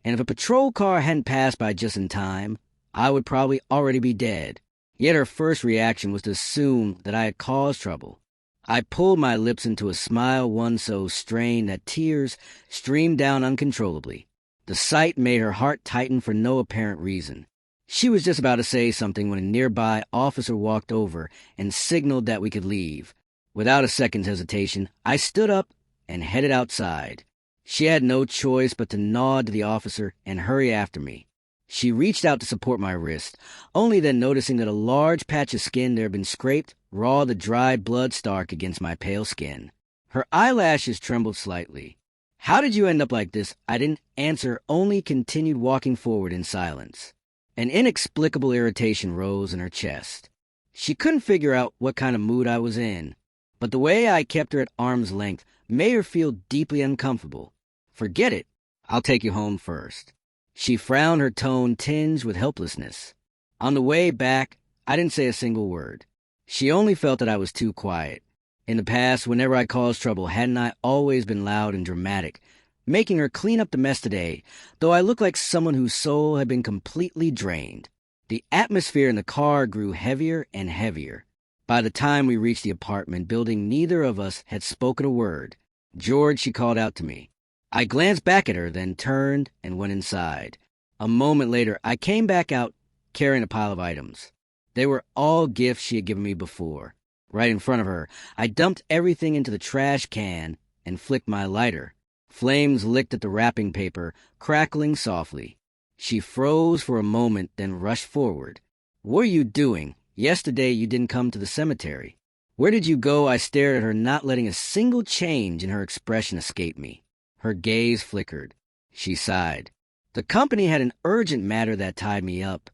A: and if a patrol car hadn't passed by just in time, I would probably already be dead. Yet her first reaction was to assume that I had caused trouble. I pulled my lips into a smile, one so strained that tears streamed down uncontrollably. The sight made her heart tighten for no apparent reason. She was just about to say something when a nearby officer walked over and signaled that we could leave. Without a second's hesitation, I stood up and headed outside. She had no choice but to nod to the officer and hurry after me. She reached out to support my wrist, only then noticing that a large patch of skin there had been scraped, raw the dried blood stark against my pale skin. Her eyelashes trembled slightly. "How did you end up like this?" I didn't answer, only continued walking forward in silence. An inexplicable irritation rose in her chest. She couldn't figure out what kind of mood I was in, but the way I kept her at arm's length made her feel deeply uncomfortable. "Forget it. I'll take you home first." She frowned, her tone tinged with helplessness. On the way back, I didn't say a single word. She only felt that I was too quiet. In the past, whenever I caused trouble, hadn't I always been loud and dramatic, making her clean up the mess today, though I looked like someone whose soul had been completely drained. The atmosphere in the car grew heavier and heavier. By the time we reached the apartment building, neither of us had spoken a word. "George," she called out to me. I glanced back at her, then turned and went inside. A moment later, I came back out carrying a pile of items. They were all gifts she had given me before. Right in front of her, I dumped everything into the trash can and flicked my lighter. Flames licked at the wrapping paper, crackling softly. She froze for a moment, then rushed forward. "What are you doing? Yesterday you didn't come to the cemetery." "Where did you go?" I stared at her, not letting a single change in her expression escape me. Her gaze flickered. She sighed. "The company had an urgent matter that tied me up."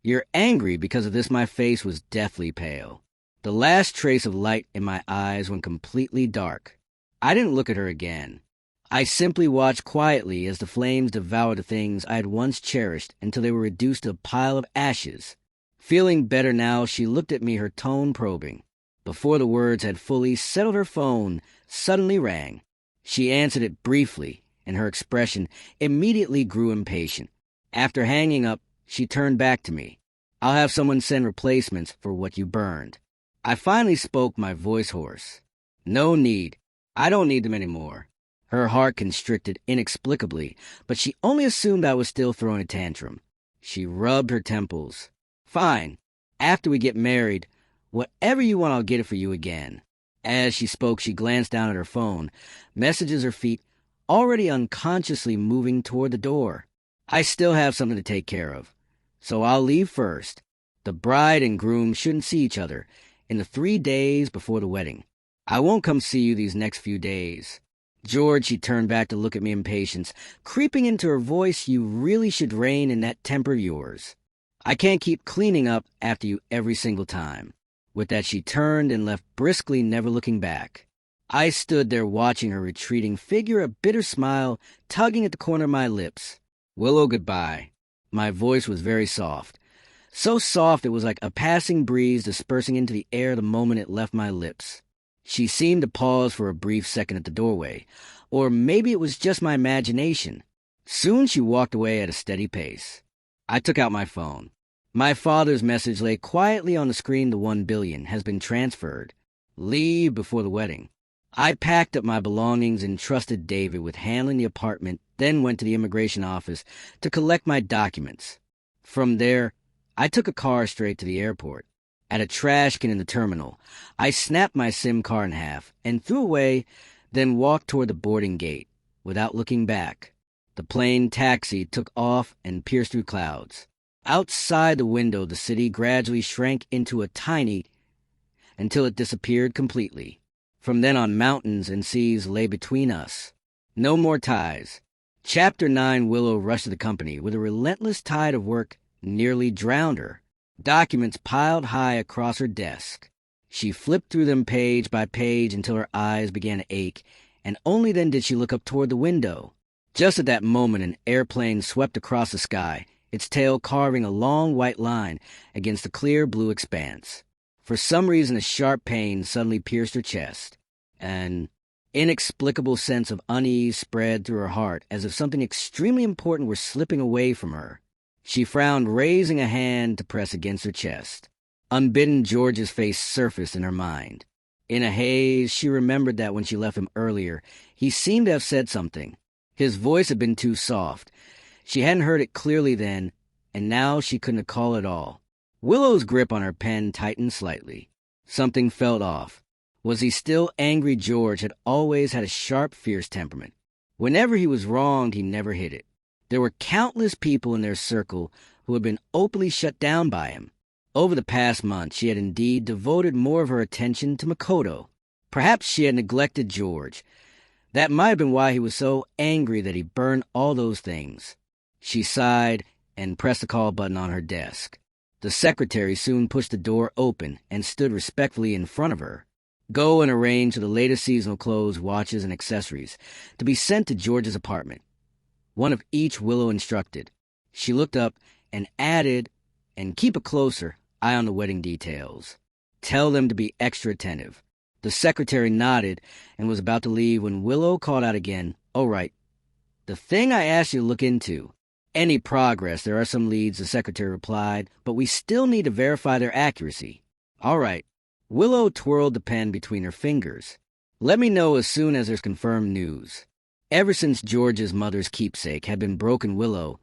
A: "You're angry because of this?" My face was deathly pale. The last trace of light in my eyes went completely dark. I didn't look at her again. I simply watched quietly as the flames devoured the things I had once cherished until they were reduced to a pile of ashes. Feeling better now, she looked at me, her tone probing. Before the words had fully settled, her phone suddenly rang. She answered it briefly, and her expression immediately grew impatient. After hanging up, she turned back to me. "I'll have someone send replacements for what you burned." I finally spoke, my voice hoarse. "No need. I don't need them anymore." Her heart constricted inexplicably, but she only assumed I was still throwing a tantrum. She rubbed her temples. "Fine. After we get married, whatever you want, I'll get it for you again." As she spoke, she glanced down at her phone, messages her feet already unconsciously moving toward the door. "I still have something to take care of, so I'll leave first. The bride and groom shouldn't see each other in the 3 days before the wedding. I won't come see you these next few days." "George," she turned back to look at me in patience, creeping into her voice, "you really should rein in that temper of yours. I can't keep cleaning up after you every single time." With that, she turned and left briskly, never looking back. I stood there watching her retreating figure, a bitter smile tugging at the corner of my lips. "Willow, goodbye." My voice was very soft. So soft it was like a passing breeze dispersing into the air the moment it left my lips. She seemed to pause for a brief second at the doorway, or maybe it was just my imagination. Soon she walked away at a steady pace. I took out my phone. My father's message lay quietly on the screen. "The 1 billion has been transferred. Leave before the wedding." I packed up my belongings and trusted David with handling the apartment, then went to the immigration office to collect my documents. From there, I took a car straight to the airport. At a trash can in the terminal, I snapped my SIM card in half and threw away, then walked toward the boarding gate without looking back. The plane taxi took off and pierced through clouds. Outside the window, the city gradually shrank into a tiny until it disappeared completely. From then on, mountains and seas lay between us. No more ties. Chapter 9 Willow rushed to the company with a relentless tide of work nearly drowned her. Documents piled high across her desk. She flipped through them page by page until her eyes began to ache, and only then did she look up toward the window. Just at that moment, an airplane swept across the sky, its tail carving a long white line against the clear blue expanse. For some reason, a sharp pain suddenly pierced her chest. An inexplicable sense of unease spread through her heart, as if something extremely important were slipping away from her. She frowned, raising a hand to press against her chest. Unbidden, George's face surfaced in her mind. In a haze, she remembered that when she left him earlier, he seemed to have said something. His voice had been too soft. She hadn't heard it clearly then, and now she couldn't recall it all. Willow's grip on her pen tightened slightly. Something felt off. Was he still angry? George had always had a sharp, fierce temperament. Whenever he was wronged, he never hid it. There were countless people in their circle who had been openly shut down by him. Over the past month, she had indeed devoted more of her attention to Makoto. Perhaps she had neglected George. That might have been why he was so angry that he burned all those things. She sighed and pressed the call button on her desk. The secretary soon pushed the door open and stood respectfully in front of her. Go and arrange for the latest seasonal clothes, watches, and accessories to be sent to George's apartment. One of each, Willow instructed. She looked up and added, and keep a closer eye on the wedding details. Tell them to be extra attentive. The secretary nodded and was about to leave when Willow called out again, "Oh, right. The thing I asked you to look into. Any progress, there are some leads," the secretary replied, "but we still need to verify their accuracy." "All right." Willow twirled the pen between her fingers. "Let me know as soon as there's confirmed news." Ever since George's mother's keepsake had been broken, Willow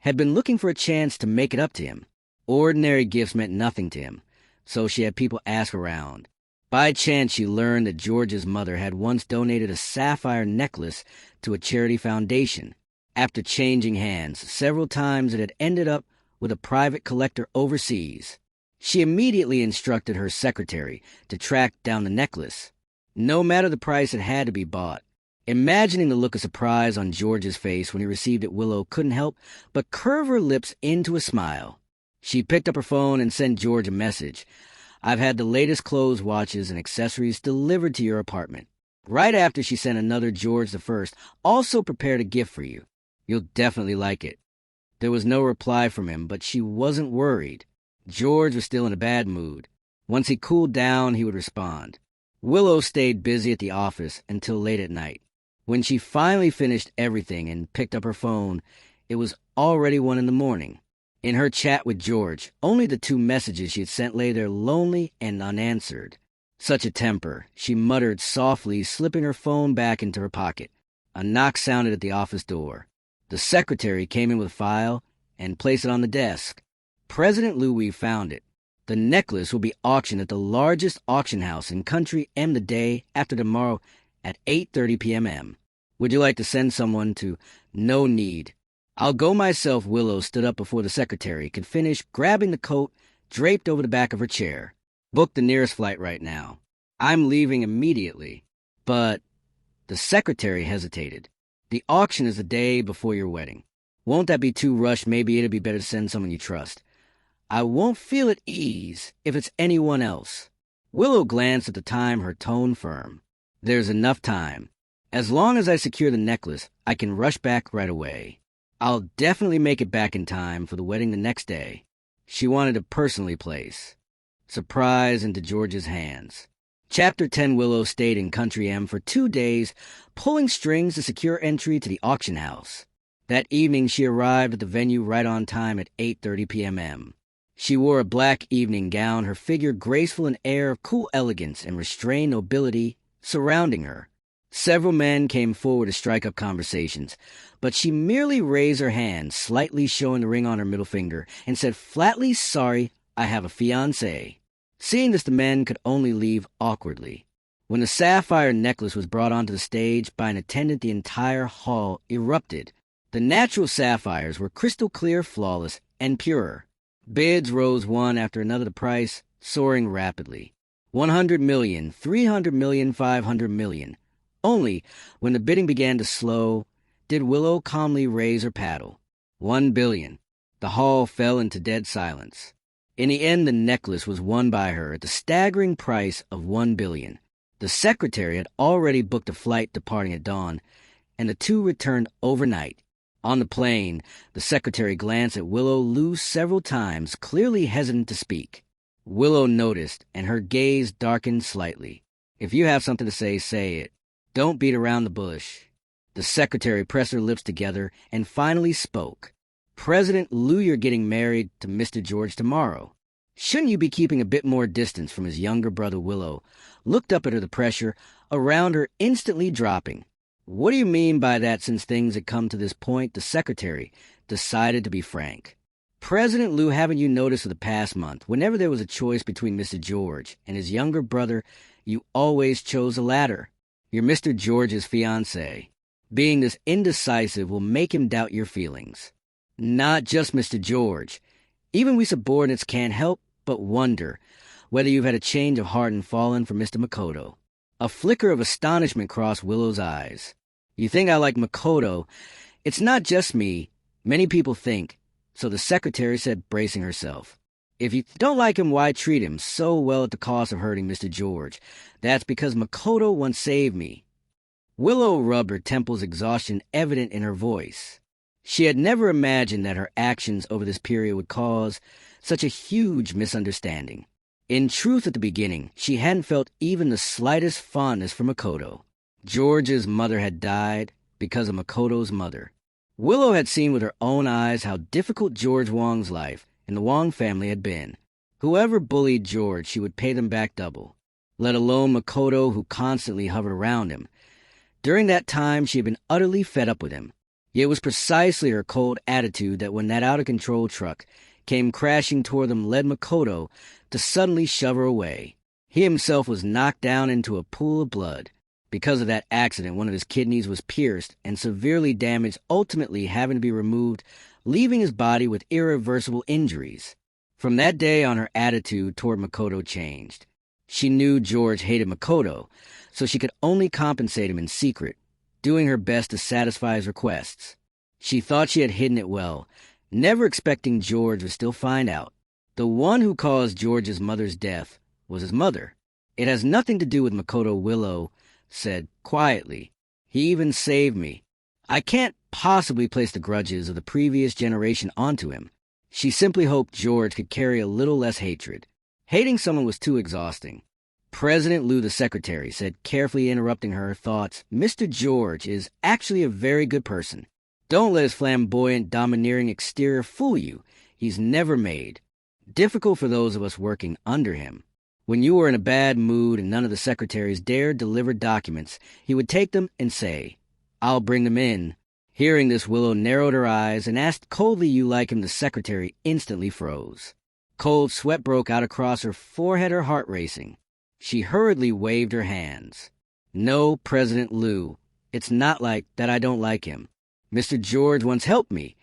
A: had been looking for a chance to make it up to him. Ordinary gifts meant nothing to him, so she had people ask around. By chance, she learned that George's mother had once donated a sapphire necklace to a charity foundation. After changing hands several times, it had ended up with a private collector overseas. She immediately instructed her secretary to track down the necklace. No matter the price, it had to be bought. Imagining the look of surprise on George's face when he received it, Willow couldn't help but curve her lips into a smile. She picked up her phone and sent George a message. "I've had the latest clothes, watches, and accessories delivered to your apartment." Right after, she sent another George the First, "Also prepared a gift for you. You'll definitely like it." There was no reply from him, but she wasn't worried. George was still in a bad mood. Once he cooled down, he would respond. Willow stayed busy at the office until late at night. When she finally finished everything and picked up her phone, it was already 1 a.m. In her chat with George, only the 2 messages she had sent lay there lonely and unanswered. Such a temper, she muttered softly, slipping her phone back into her pocket. A knock sounded at the office door. The secretary came in with a file and placed it on the desk. President Louis found it. The necklace will be auctioned at the largest auction house in Country M the day after tomorrow at 8:30 p.m. Would you like to send someone to? No need. I'll go myself. Willow stood up before the secretary could finish grabbing the coat draped over the back of her chair. Book the nearest flight right now. I'm leaving immediately. But the secretary hesitated. The auction is the day before your wedding. Won't that be too rushed? Maybe it'd be better to send someone you trust. I won't feel at ease if it's anyone else. Willow glanced at the time, her tone firm. There's enough time. As long as I secure the necklace, I can rush back right away. I'll definitely make it back in time for the wedding the next day. She wanted to personally place surprise into George's hands. Chapter 10. Willow stayed in Country M for 2 days, pulling strings to secure entry to the auction house. That evening, she arrived at the venue right on time at 8:30 p.m. She wore a black evening gown, her figure graceful, an air of cool elegance and restrained nobility surrounding her. Several men came forward to strike up conversations, but she merely raised her hand, slightly showing the ring on her middle finger, and said flatly, "Sorry, I have a fiancé." Seeing this, the men could only leave awkwardly. When the sapphire necklace was brought onto the stage by an attendant, the entire hall erupted. The natural sapphires were crystal clear, flawless, and pure. Bids rose one after another, the price soaring rapidly. 100 million, 300 million, 500 million. Only when the bidding began to slow did Willow calmly raise her paddle. 1 billion. The hall fell into dead silence. In the end, the necklace was won by her at the staggering price of 1 billion. The secretary had already booked a flight departing at dawn, and the 2 returned overnight. On the plane, the secretary glanced at Willow Lou several times, clearly hesitant to speak. Willow noticed, and her gaze darkened slightly. "If you have something to say, say it. Don't beat around the bush." The secretary pressed her lips together and finally spoke. "President Lou, you're getting married to Mr. George tomorrow." Shouldn't you be keeping a bit more distance from his younger brother Willow looked up at her, the pressure around her instantly dropping. What do you mean by that? Since things had come to this point, the secretary decided to be frank. President Lou, haven't you noticed for the past month, whenever there was a choice between Mr. George and his younger brother, you always chose the latter? You're Mr. George's fiancé. Being this indecisive will make him doubt your feelings. Not just Mr. George. Even we subordinates can't help but wonder whether you've had a change of heart and fallen for Mr. Makoto. A flicker of astonishment crossed Willow's eyes. You think I like Makoto? It's not just me. Many people think. So the secretary said, bracing herself. If you don't like him, why treat him so well at the cost of hurting Mr. George? That's because Makoto once saved me. Willow rubbed her temples, exhaustion evident in her voice. She had never imagined that her actions over this period would cause such a huge misunderstanding. In truth, at the beginning, she hadn't felt even the slightest fondness for Makoto. George's mother had died because of Makoto's mother. Willow had seen with her own eyes how difficult George Wong's life and the Wong family had been. Whoever bullied George, she would pay them back double, let alone Makoto, who constantly hovered around him. During that time, she had been utterly fed up with him. Yet it was precisely her cold attitude that when that out-of-control truck came crashing toward them led Makoto to suddenly shove her away. He himself was knocked down into a pool of blood. Because of that accident, one of his kidneys was pierced and severely damaged, ultimately having to be removed, leaving his body with irreversible injuries. From that day on, her attitude toward Makoto changed. She knew George hated Makoto, so she could only compensate him in secret, doing her best to satisfy his requests. She thought she had hidden it well, never expecting George would still find out. The one who caused George's mother's death was his mother. It has nothing to do with Makoto, Willow said quietly. He even saved me. I can't possibly place the grudges of the previous generation onto him. She simply hoped George could carry a little less hatred. Hating someone was too exhausting. President Lou, the secretary, said, carefully interrupting her thoughts, Mr. George is actually a very good person. Don't let his flamboyant, domineering exterior fool you. He's never made. Difficult for those of us working under him. When you were in a bad mood and none of the secretaries dared deliver documents, he would take them and say, I'll bring them in. Hearing this, Willow narrowed her eyes and asked coldly, you like him? The secretary instantly froze. Cold sweat broke out across her forehead, her heart racing. She hurriedly waved her hands. No, President Lou, it's not like that I don't like him. Mr. George once helped me.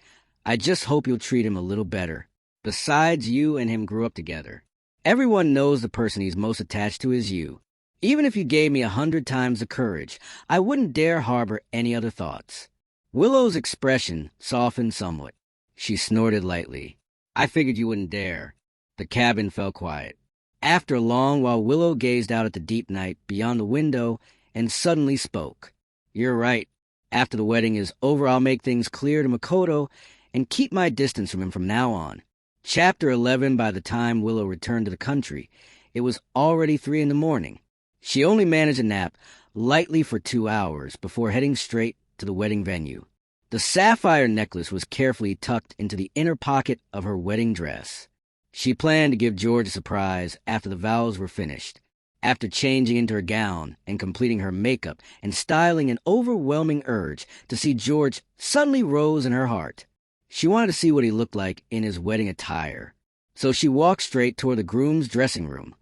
A: I just hope you'll treat him a little better. Besides, you and him grew up together. Everyone knows the person he's most attached to is you. Even if you gave me 100 times the courage, I wouldn't dare harbor any other thoughts. Willow's expression softened somewhat. She snorted lightly. I figured you wouldn't dare. The cabin fell quiet. After long, while Willow gazed out at the deep night beyond the window and suddenly spoke. You're right. After the wedding is over, I'll make things clear to Makoto and keep my distance from him from now on. Chapter 11. By the time Willow returned to the country, it was already 3 a.m. She only managed a nap lightly for 2 hours before heading straight to the wedding venue. The sapphire necklace was carefully tucked into the inner pocket of her wedding dress. She planned to give George a surprise after the vows were finished. After changing into her gown and completing her makeup and styling, an overwhelming urge to see George suddenly rose in her heart. She wanted to see what he looked like in his wedding attire. So she walked straight toward the groom's dressing room,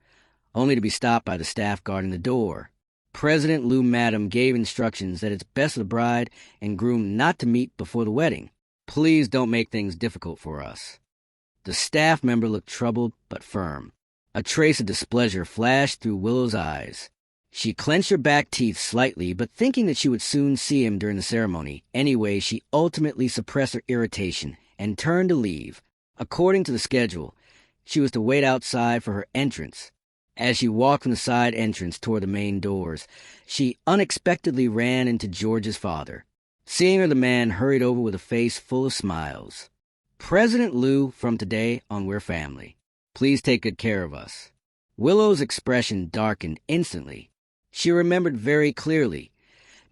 A: only to be stopped by the staff guarding the door. President Lou Madam gave instructions that it's best for the bride and groom not to meet before the wedding. Please don't make things difficult for us. The staff member looked troubled but firm. A trace of displeasure flashed through Willow's eyes. She clenched her back teeth slightly, but thinking that she would soon see him during the ceremony anyway, she ultimately suppressed her irritation and turned to leave. According to the schedule, she was to wait outside for her entrance. As she walked from the side entrance toward the main doors, she unexpectedly ran into George's father. Seeing her, the man hurried over with a face full of smiles. President Lou, from today on we're family. Please take good care of us. Willow's expression darkened instantly. She remembered very clearly.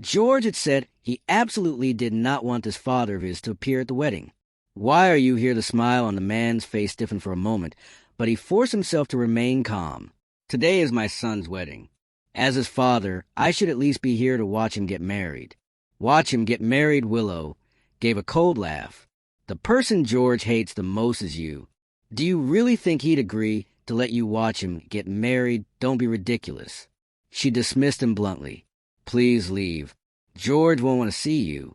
A: George had said he absolutely did not want this father of his to appear at the wedding. Why are you here? The smile on the man's face stiffened for a moment, but he forced himself to remain calm. Today is my son's wedding. As his father, I should at least be here to watch him get married. Watch him get married, Willow gave a cold laugh. The person George hates the most is you. Do you really think he'd agree to let you watch him get married? Don't be ridiculous. She dismissed him bluntly. Please leave. George won't want to see you.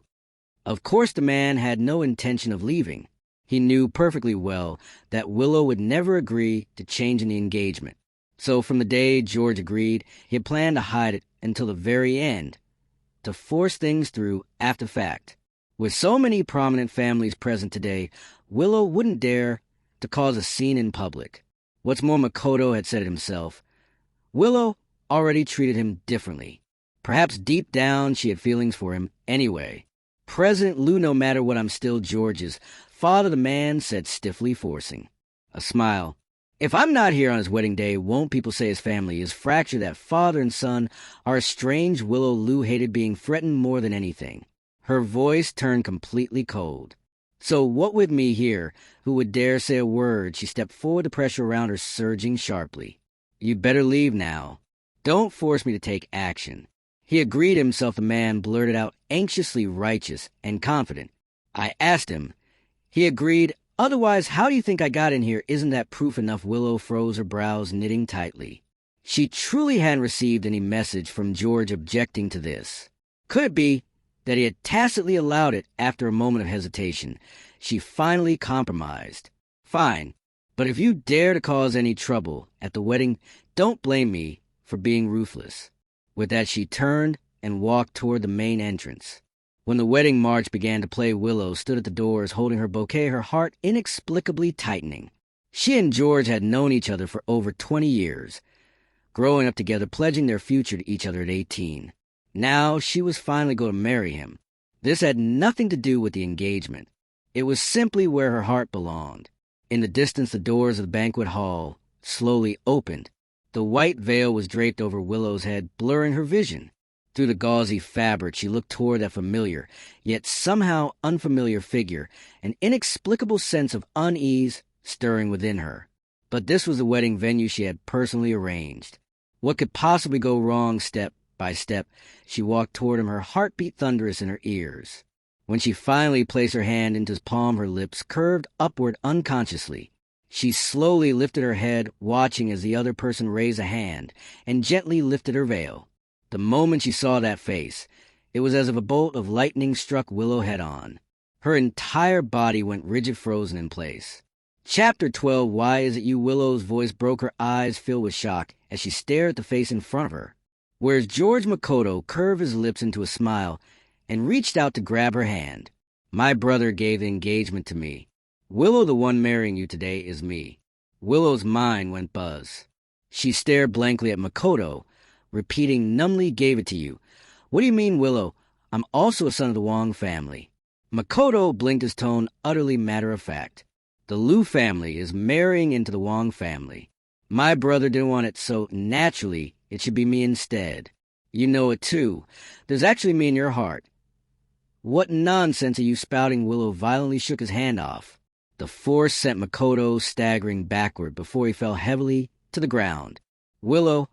A: Of course the man had no intention of leaving. He knew perfectly well that Willow would never agree to changing the engagement. So from the day George agreed, he had planned to hide it until the very end, to force things through after fact. With so many prominent families present today, Willow wouldn't dare to cause a scene in public. What's more, Makoto had said it himself. Willow already treated him differently. Perhaps deep down she had feelings for him anyway. President Lou, no matter what, I'm still George's father, the man said stiffly, forcing a smile. If I'm not here on his wedding day, won't people say his family is fractured, that father and son are estranged? Willow Lou hated being threatened more than anything. Her voice turned completely cold. So what with me here, who would dare say a word? She stepped forward, the pressure around her surging sharply. You'd better leave now. Don't force me to take action. He agreed himself, the man blurted out, anxiously righteous and confident. I asked him. He agreed. Otherwise, how do you think I got in here? Isn't that proof enough? Willow froze her brows, knitting tightly. She truly hadn't received any message from George objecting to this. Could it be that he had tacitly allowed it? After a moment of hesitation, she finally compromised. Fine, but if you dare to cause any trouble at the wedding, don't blame me for being ruthless. With that, she turned and walked toward the main entrance. When the wedding march began to play, Willow stood at the doors holding her bouquet, her heart inexplicably tightening. She and George had known each other for over 20 years, growing up together, pledging their future to each other at 18. Now she was finally going to marry him. This had nothing to do with the engagement. It was simply where her heart belonged. In the distance, the doors of the banquet hall slowly opened. The white veil was draped over Willow's head, blurring her vision. Through the gauzy fabric, she looked toward that familiar, yet somehow unfamiliar figure, an inexplicable sense of unease stirring within her. But this was the wedding venue she had personally arranged. What could possibly go wrong? Step by step, she walked toward him, her heartbeat thunderous in her ears. When she finally placed her hand into his palm, her lips curved upward unconsciously. She slowly lifted her head, watching as the other person raised a hand, and gently lifted her veil. The moment she saw that face, it was as if a bolt of lightning struck Willow head-on. Her entire body went rigid, frozen in place. Chapter 12, Why Is It You? Willow's voice broke, her eyes filled with shock as she stared at the face in front of her. Whereas George Makoto curved his lips into a smile and reached out to grab her hand. My brother gave the engagement to me. Willow, the one marrying you today, is me. Willow's mind went buzz. She stared blankly at Makoto, repeating numbly, gave it to you. What do you mean, Willow? I'm also a son of the Wong family. Makoto blinked, his tone utterly matter-of-fact. The Liu family is marrying into the Wong family. My brother didn't want it, so naturally it should be me instead. You know it too. There's actually me in your heart. What nonsense are you spouting? Willow violently shook his hand off. The force sent Makoto staggering backward before he fell heavily to the ground. Willow.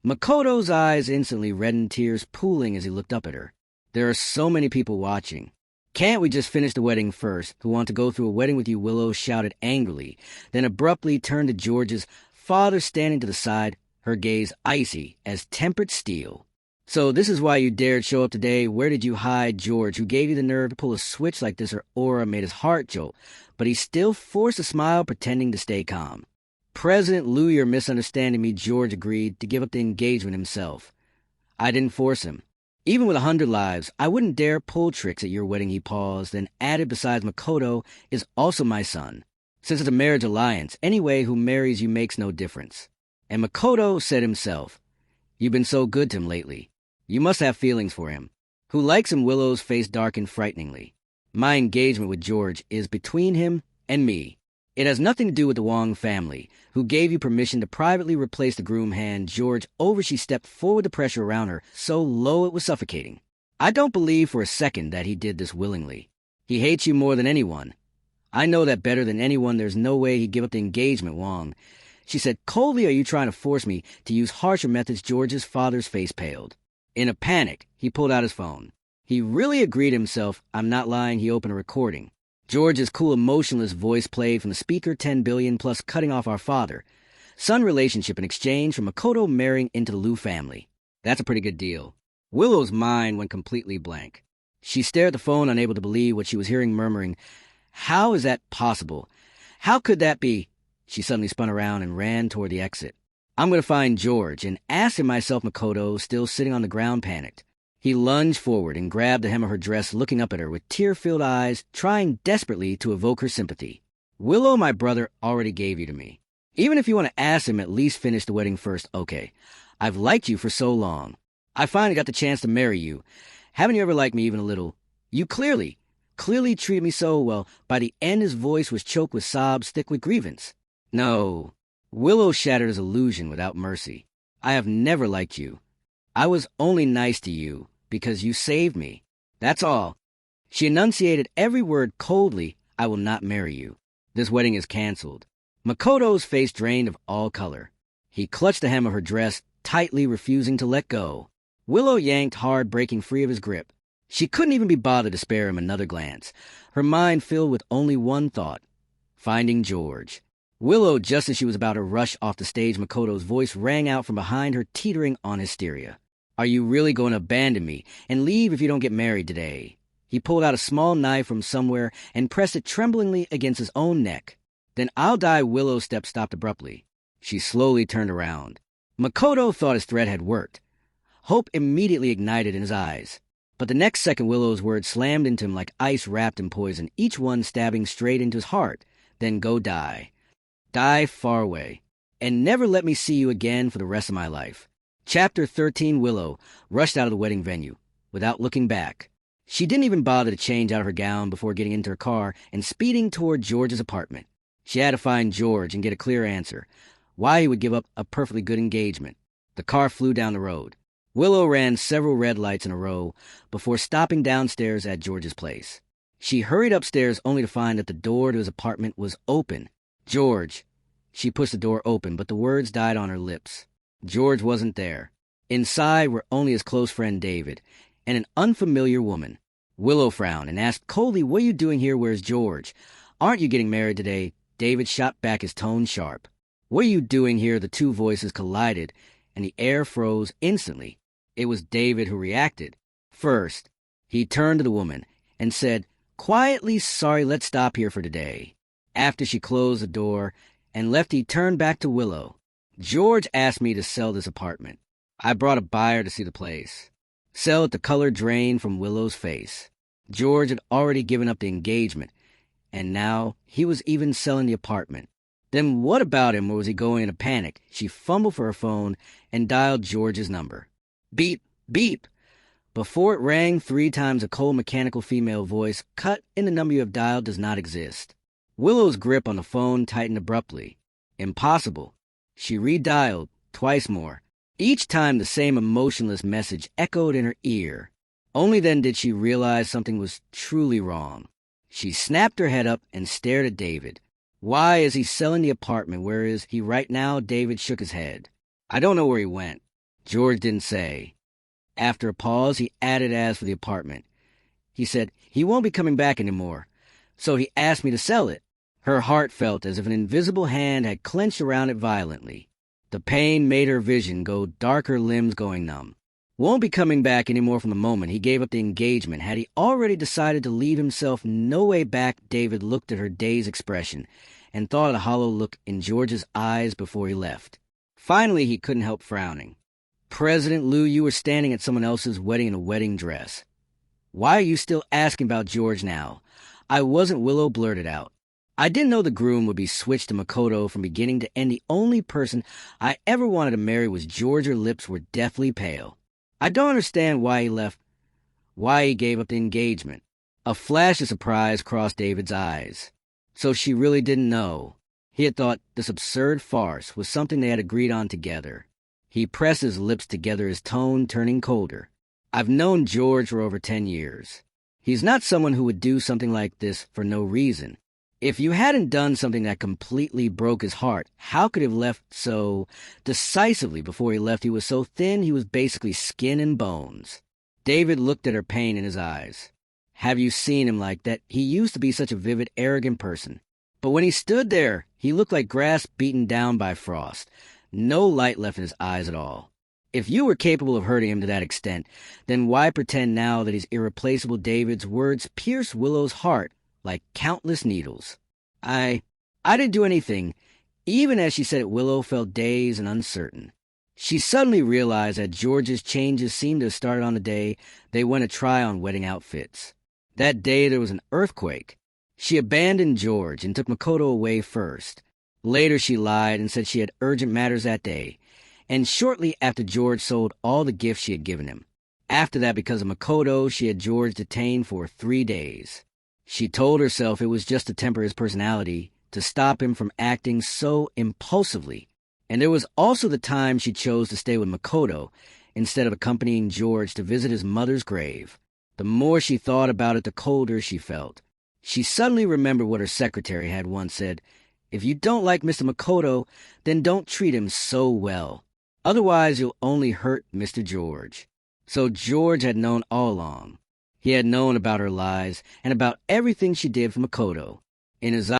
A: Makoto's eyes instantly reddened, tears pooling as he looked up at her. There are so many people watching. Can't we just finish the wedding first? Who want to go through a wedding with you? Willow shouted angrily, then abruptly turned to George's father standing to the side, her gaze icy as tempered steel. So this is why you dared show up today? Where did you hide? George, who gave you the nerve to pull a switch like this? Her aura made his heart jolt, but he still forced a smile, pretending to stay calm. President Lou, you're misunderstanding me. George agreed to give up the engagement himself. I didn't force him. Even with 100 lives, I wouldn't dare pull tricks at your wedding. He paused, then added, besides, Makoto is also my son. Since it's a marriage alliance, anyway, who marries you makes no difference. And Makoto said himself, you've been so good to him lately. You must have feelings for him. Who likes him? Willow's face darkened frighteningly. My engagement with George is between him and me. It has nothing to do with the Wong family, who gave you permission to privately replace the groom hand. George over, she stepped forward, the pressure around her so low it was suffocating. I don't believe for a second that he did this willingly. He hates you more than anyone. I know that better than anyone. There's no way he'd give up the engagement, Wong. She said, "Coldly, are you trying to force me to use harsher methods?" George's father's face paled. In a panic, he pulled out his phone. He really agreed himself. I'm not lying. He opened a recording. George's cool, emotionless voice played from the speaker. 10 billion plus cutting off our father-son relationship in exchange for Makoto marrying into the Liu family. That's a pretty good deal. Willow's mind went completely blank. She stared at the phone, unable to believe what she was hearing, murmuring, "How is that possible? How could that be?" She suddenly spun around and ran toward the exit. I'm going to find George, and asking myself, Makoto, still sitting on the ground, panicked. He lunged forward and grabbed the hem of her dress, looking up at her with tear-filled eyes, trying desperately to evoke her sympathy. "Willow, my brother, already gave you to me. Even if you want to ask him, at least finish the wedding first. Okay, I've liked you for so long. I finally got the chance to marry you. Haven't you ever liked me even a little? You clearly treated me so well." By the end, his voice was choked with sobs thick with grievance. "No." Willow shattered his illusion without mercy. "I have never liked you. I was only nice to you because you saved me. That's all." She enunciated every word coldly. "I will not marry you. This wedding is canceled." Makoto's face drained of all color. He clutched the hem of her dress, tightly refusing to let go. Willow yanked hard, breaking free of his grip. She couldn't even be bothered to spare him another glance, her mind filled with only one thought: finding George. Willow, just as she was about to rush off the stage, Makoto's voice rang out from behind her, teetering on hysteria. "Are you really going to abandon me and leave if you don't get married today?" He pulled out a small knife from somewhere and pressed it tremblingly against his own neck. "Then I'll die." Willow's step stopped abruptly. She slowly turned around. Makoto thought his threat had worked. Hope immediately ignited in his eyes. But the next second, Willow's words slammed into him like ice wrapped in poison, each one stabbing straight into his heart. "Then go die. Die far away. And never let me see you again for the rest of my life." Chapter 13. Willow rushed out of the wedding venue without looking back. She didn't even bother to change out of her gown before getting into her car and speeding toward George's apartment. She had to find George and get a clear answer why he would give up a perfectly good engagement. The car flew down the road. Willow ran several red lights in a row before stopping downstairs at George's place. She hurried upstairs only to find that the door to his apartment was open. "George." She pushed the door open, but the words died on her lips. George wasn't there. Inside were only his close friend David and an unfamiliar woman. Willow frowned and asked coldly, "What are you doing here? Where's George? Aren't you getting married today?" David shot back, his tone sharp. "What are you doing here?" The two voices collided, and the air froze instantly. It was David who reacted. First, he turned to the woman and said, quietly, "Sorry, let's stop here for today." After she closed the door and left, he turned back to Willow. "George asked me to sell this apartment. I brought a buyer to see the place." Sell it. The color drained from Willow's face. George had already given up the engagement, and now he was even selling the apartment. Then what about him, or was he going in a panic? She fumbled for her phone and dialed George's number. Beep, beep. Before it rang 3 times, a cold mechanical female voice cut in. "The number you have dialed does not exist." Willow's grip on the phone tightened abruptly. Impossible. She redialed twice more. Each time the same emotionless message echoed in her ear. Only then did she realize something was truly wrong. She snapped her head up and stared at David. "Why is he selling the apartment? Where is he right now?" David shook his head. "I don't know where he went." George didn't say. After a pause, he added, "As for the apartment," he said, "he won't be coming back anymore. So he asked me to sell it." Her heart felt as if an invisible hand had clenched around it violently. The pain made her vision go dark, her limbs going numb. Won't be coming back anymore. From the moment he gave up the engagement, had he already decided to leave himself no way back? David looked at her dazed expression and thought of the hollow look in George's eyes before he left. Finally, he couldn't help frowning. "President Liu, you were standing at someone else's wedding in a wedding dress. Why are you still asking about George now?" "I wasn't," Willow blurted out. "I didn't know the groom would be switched to Makoto from beginning to end. The only person I ever wanted to marry was George." Her lips were deathly pale. "I don't understand why he left, why he gave up the engagement." A flash of surprise crossed David's eyes. So she really didn't know. He had thought this absurd farce was something they had agreed on together. He pressed his lips together, his tone turning colder. "I've known George for over 10 years. He's not someone who would do something like this for no reason. If you hadn't done something that completely broke his heart, how could he have left so decisively? Before he left, he was so thin he was basically skin and bones. David looked at her pain in his eyes. Have you seen him like that? He used to be such a vivid, arrogant person. But when he stood there, he looked like grass beaten down by frost. No light left in his eyes at all. If you were capable of hurting him to that extent, then why pretend now that he's irreplaceable? David's words pierced Willow's heart like countless needles. I didn't do anything. Even as she said it, Willow felt dazed and uncertain. She suddenly realized that George's changes seemed to have started on the day they went to try on wedding outfits. That day there was an earthquake. She abandoned George and took Makoto away first. Later she lied and said she had urgent matters that day, and shortly after George sold all the gifts she had given him. After that, because of Makoto, she had George detained for 3 days. She told herself it was just to temper his personality, to stop him from acting so impulsively. And there was also the time she chose to stay with Makoto instead of accompanying George to visit his mother's grave. The more she thought about it, the colder she felt. She suddenly remembered what her secretary had once said: "If you don't like Mr. Makoto, then don't treat him so well. Otherwise, you'll only hurt Mr. George." So George had known all along. He had known about her lies and about everything she did for Makoto. In his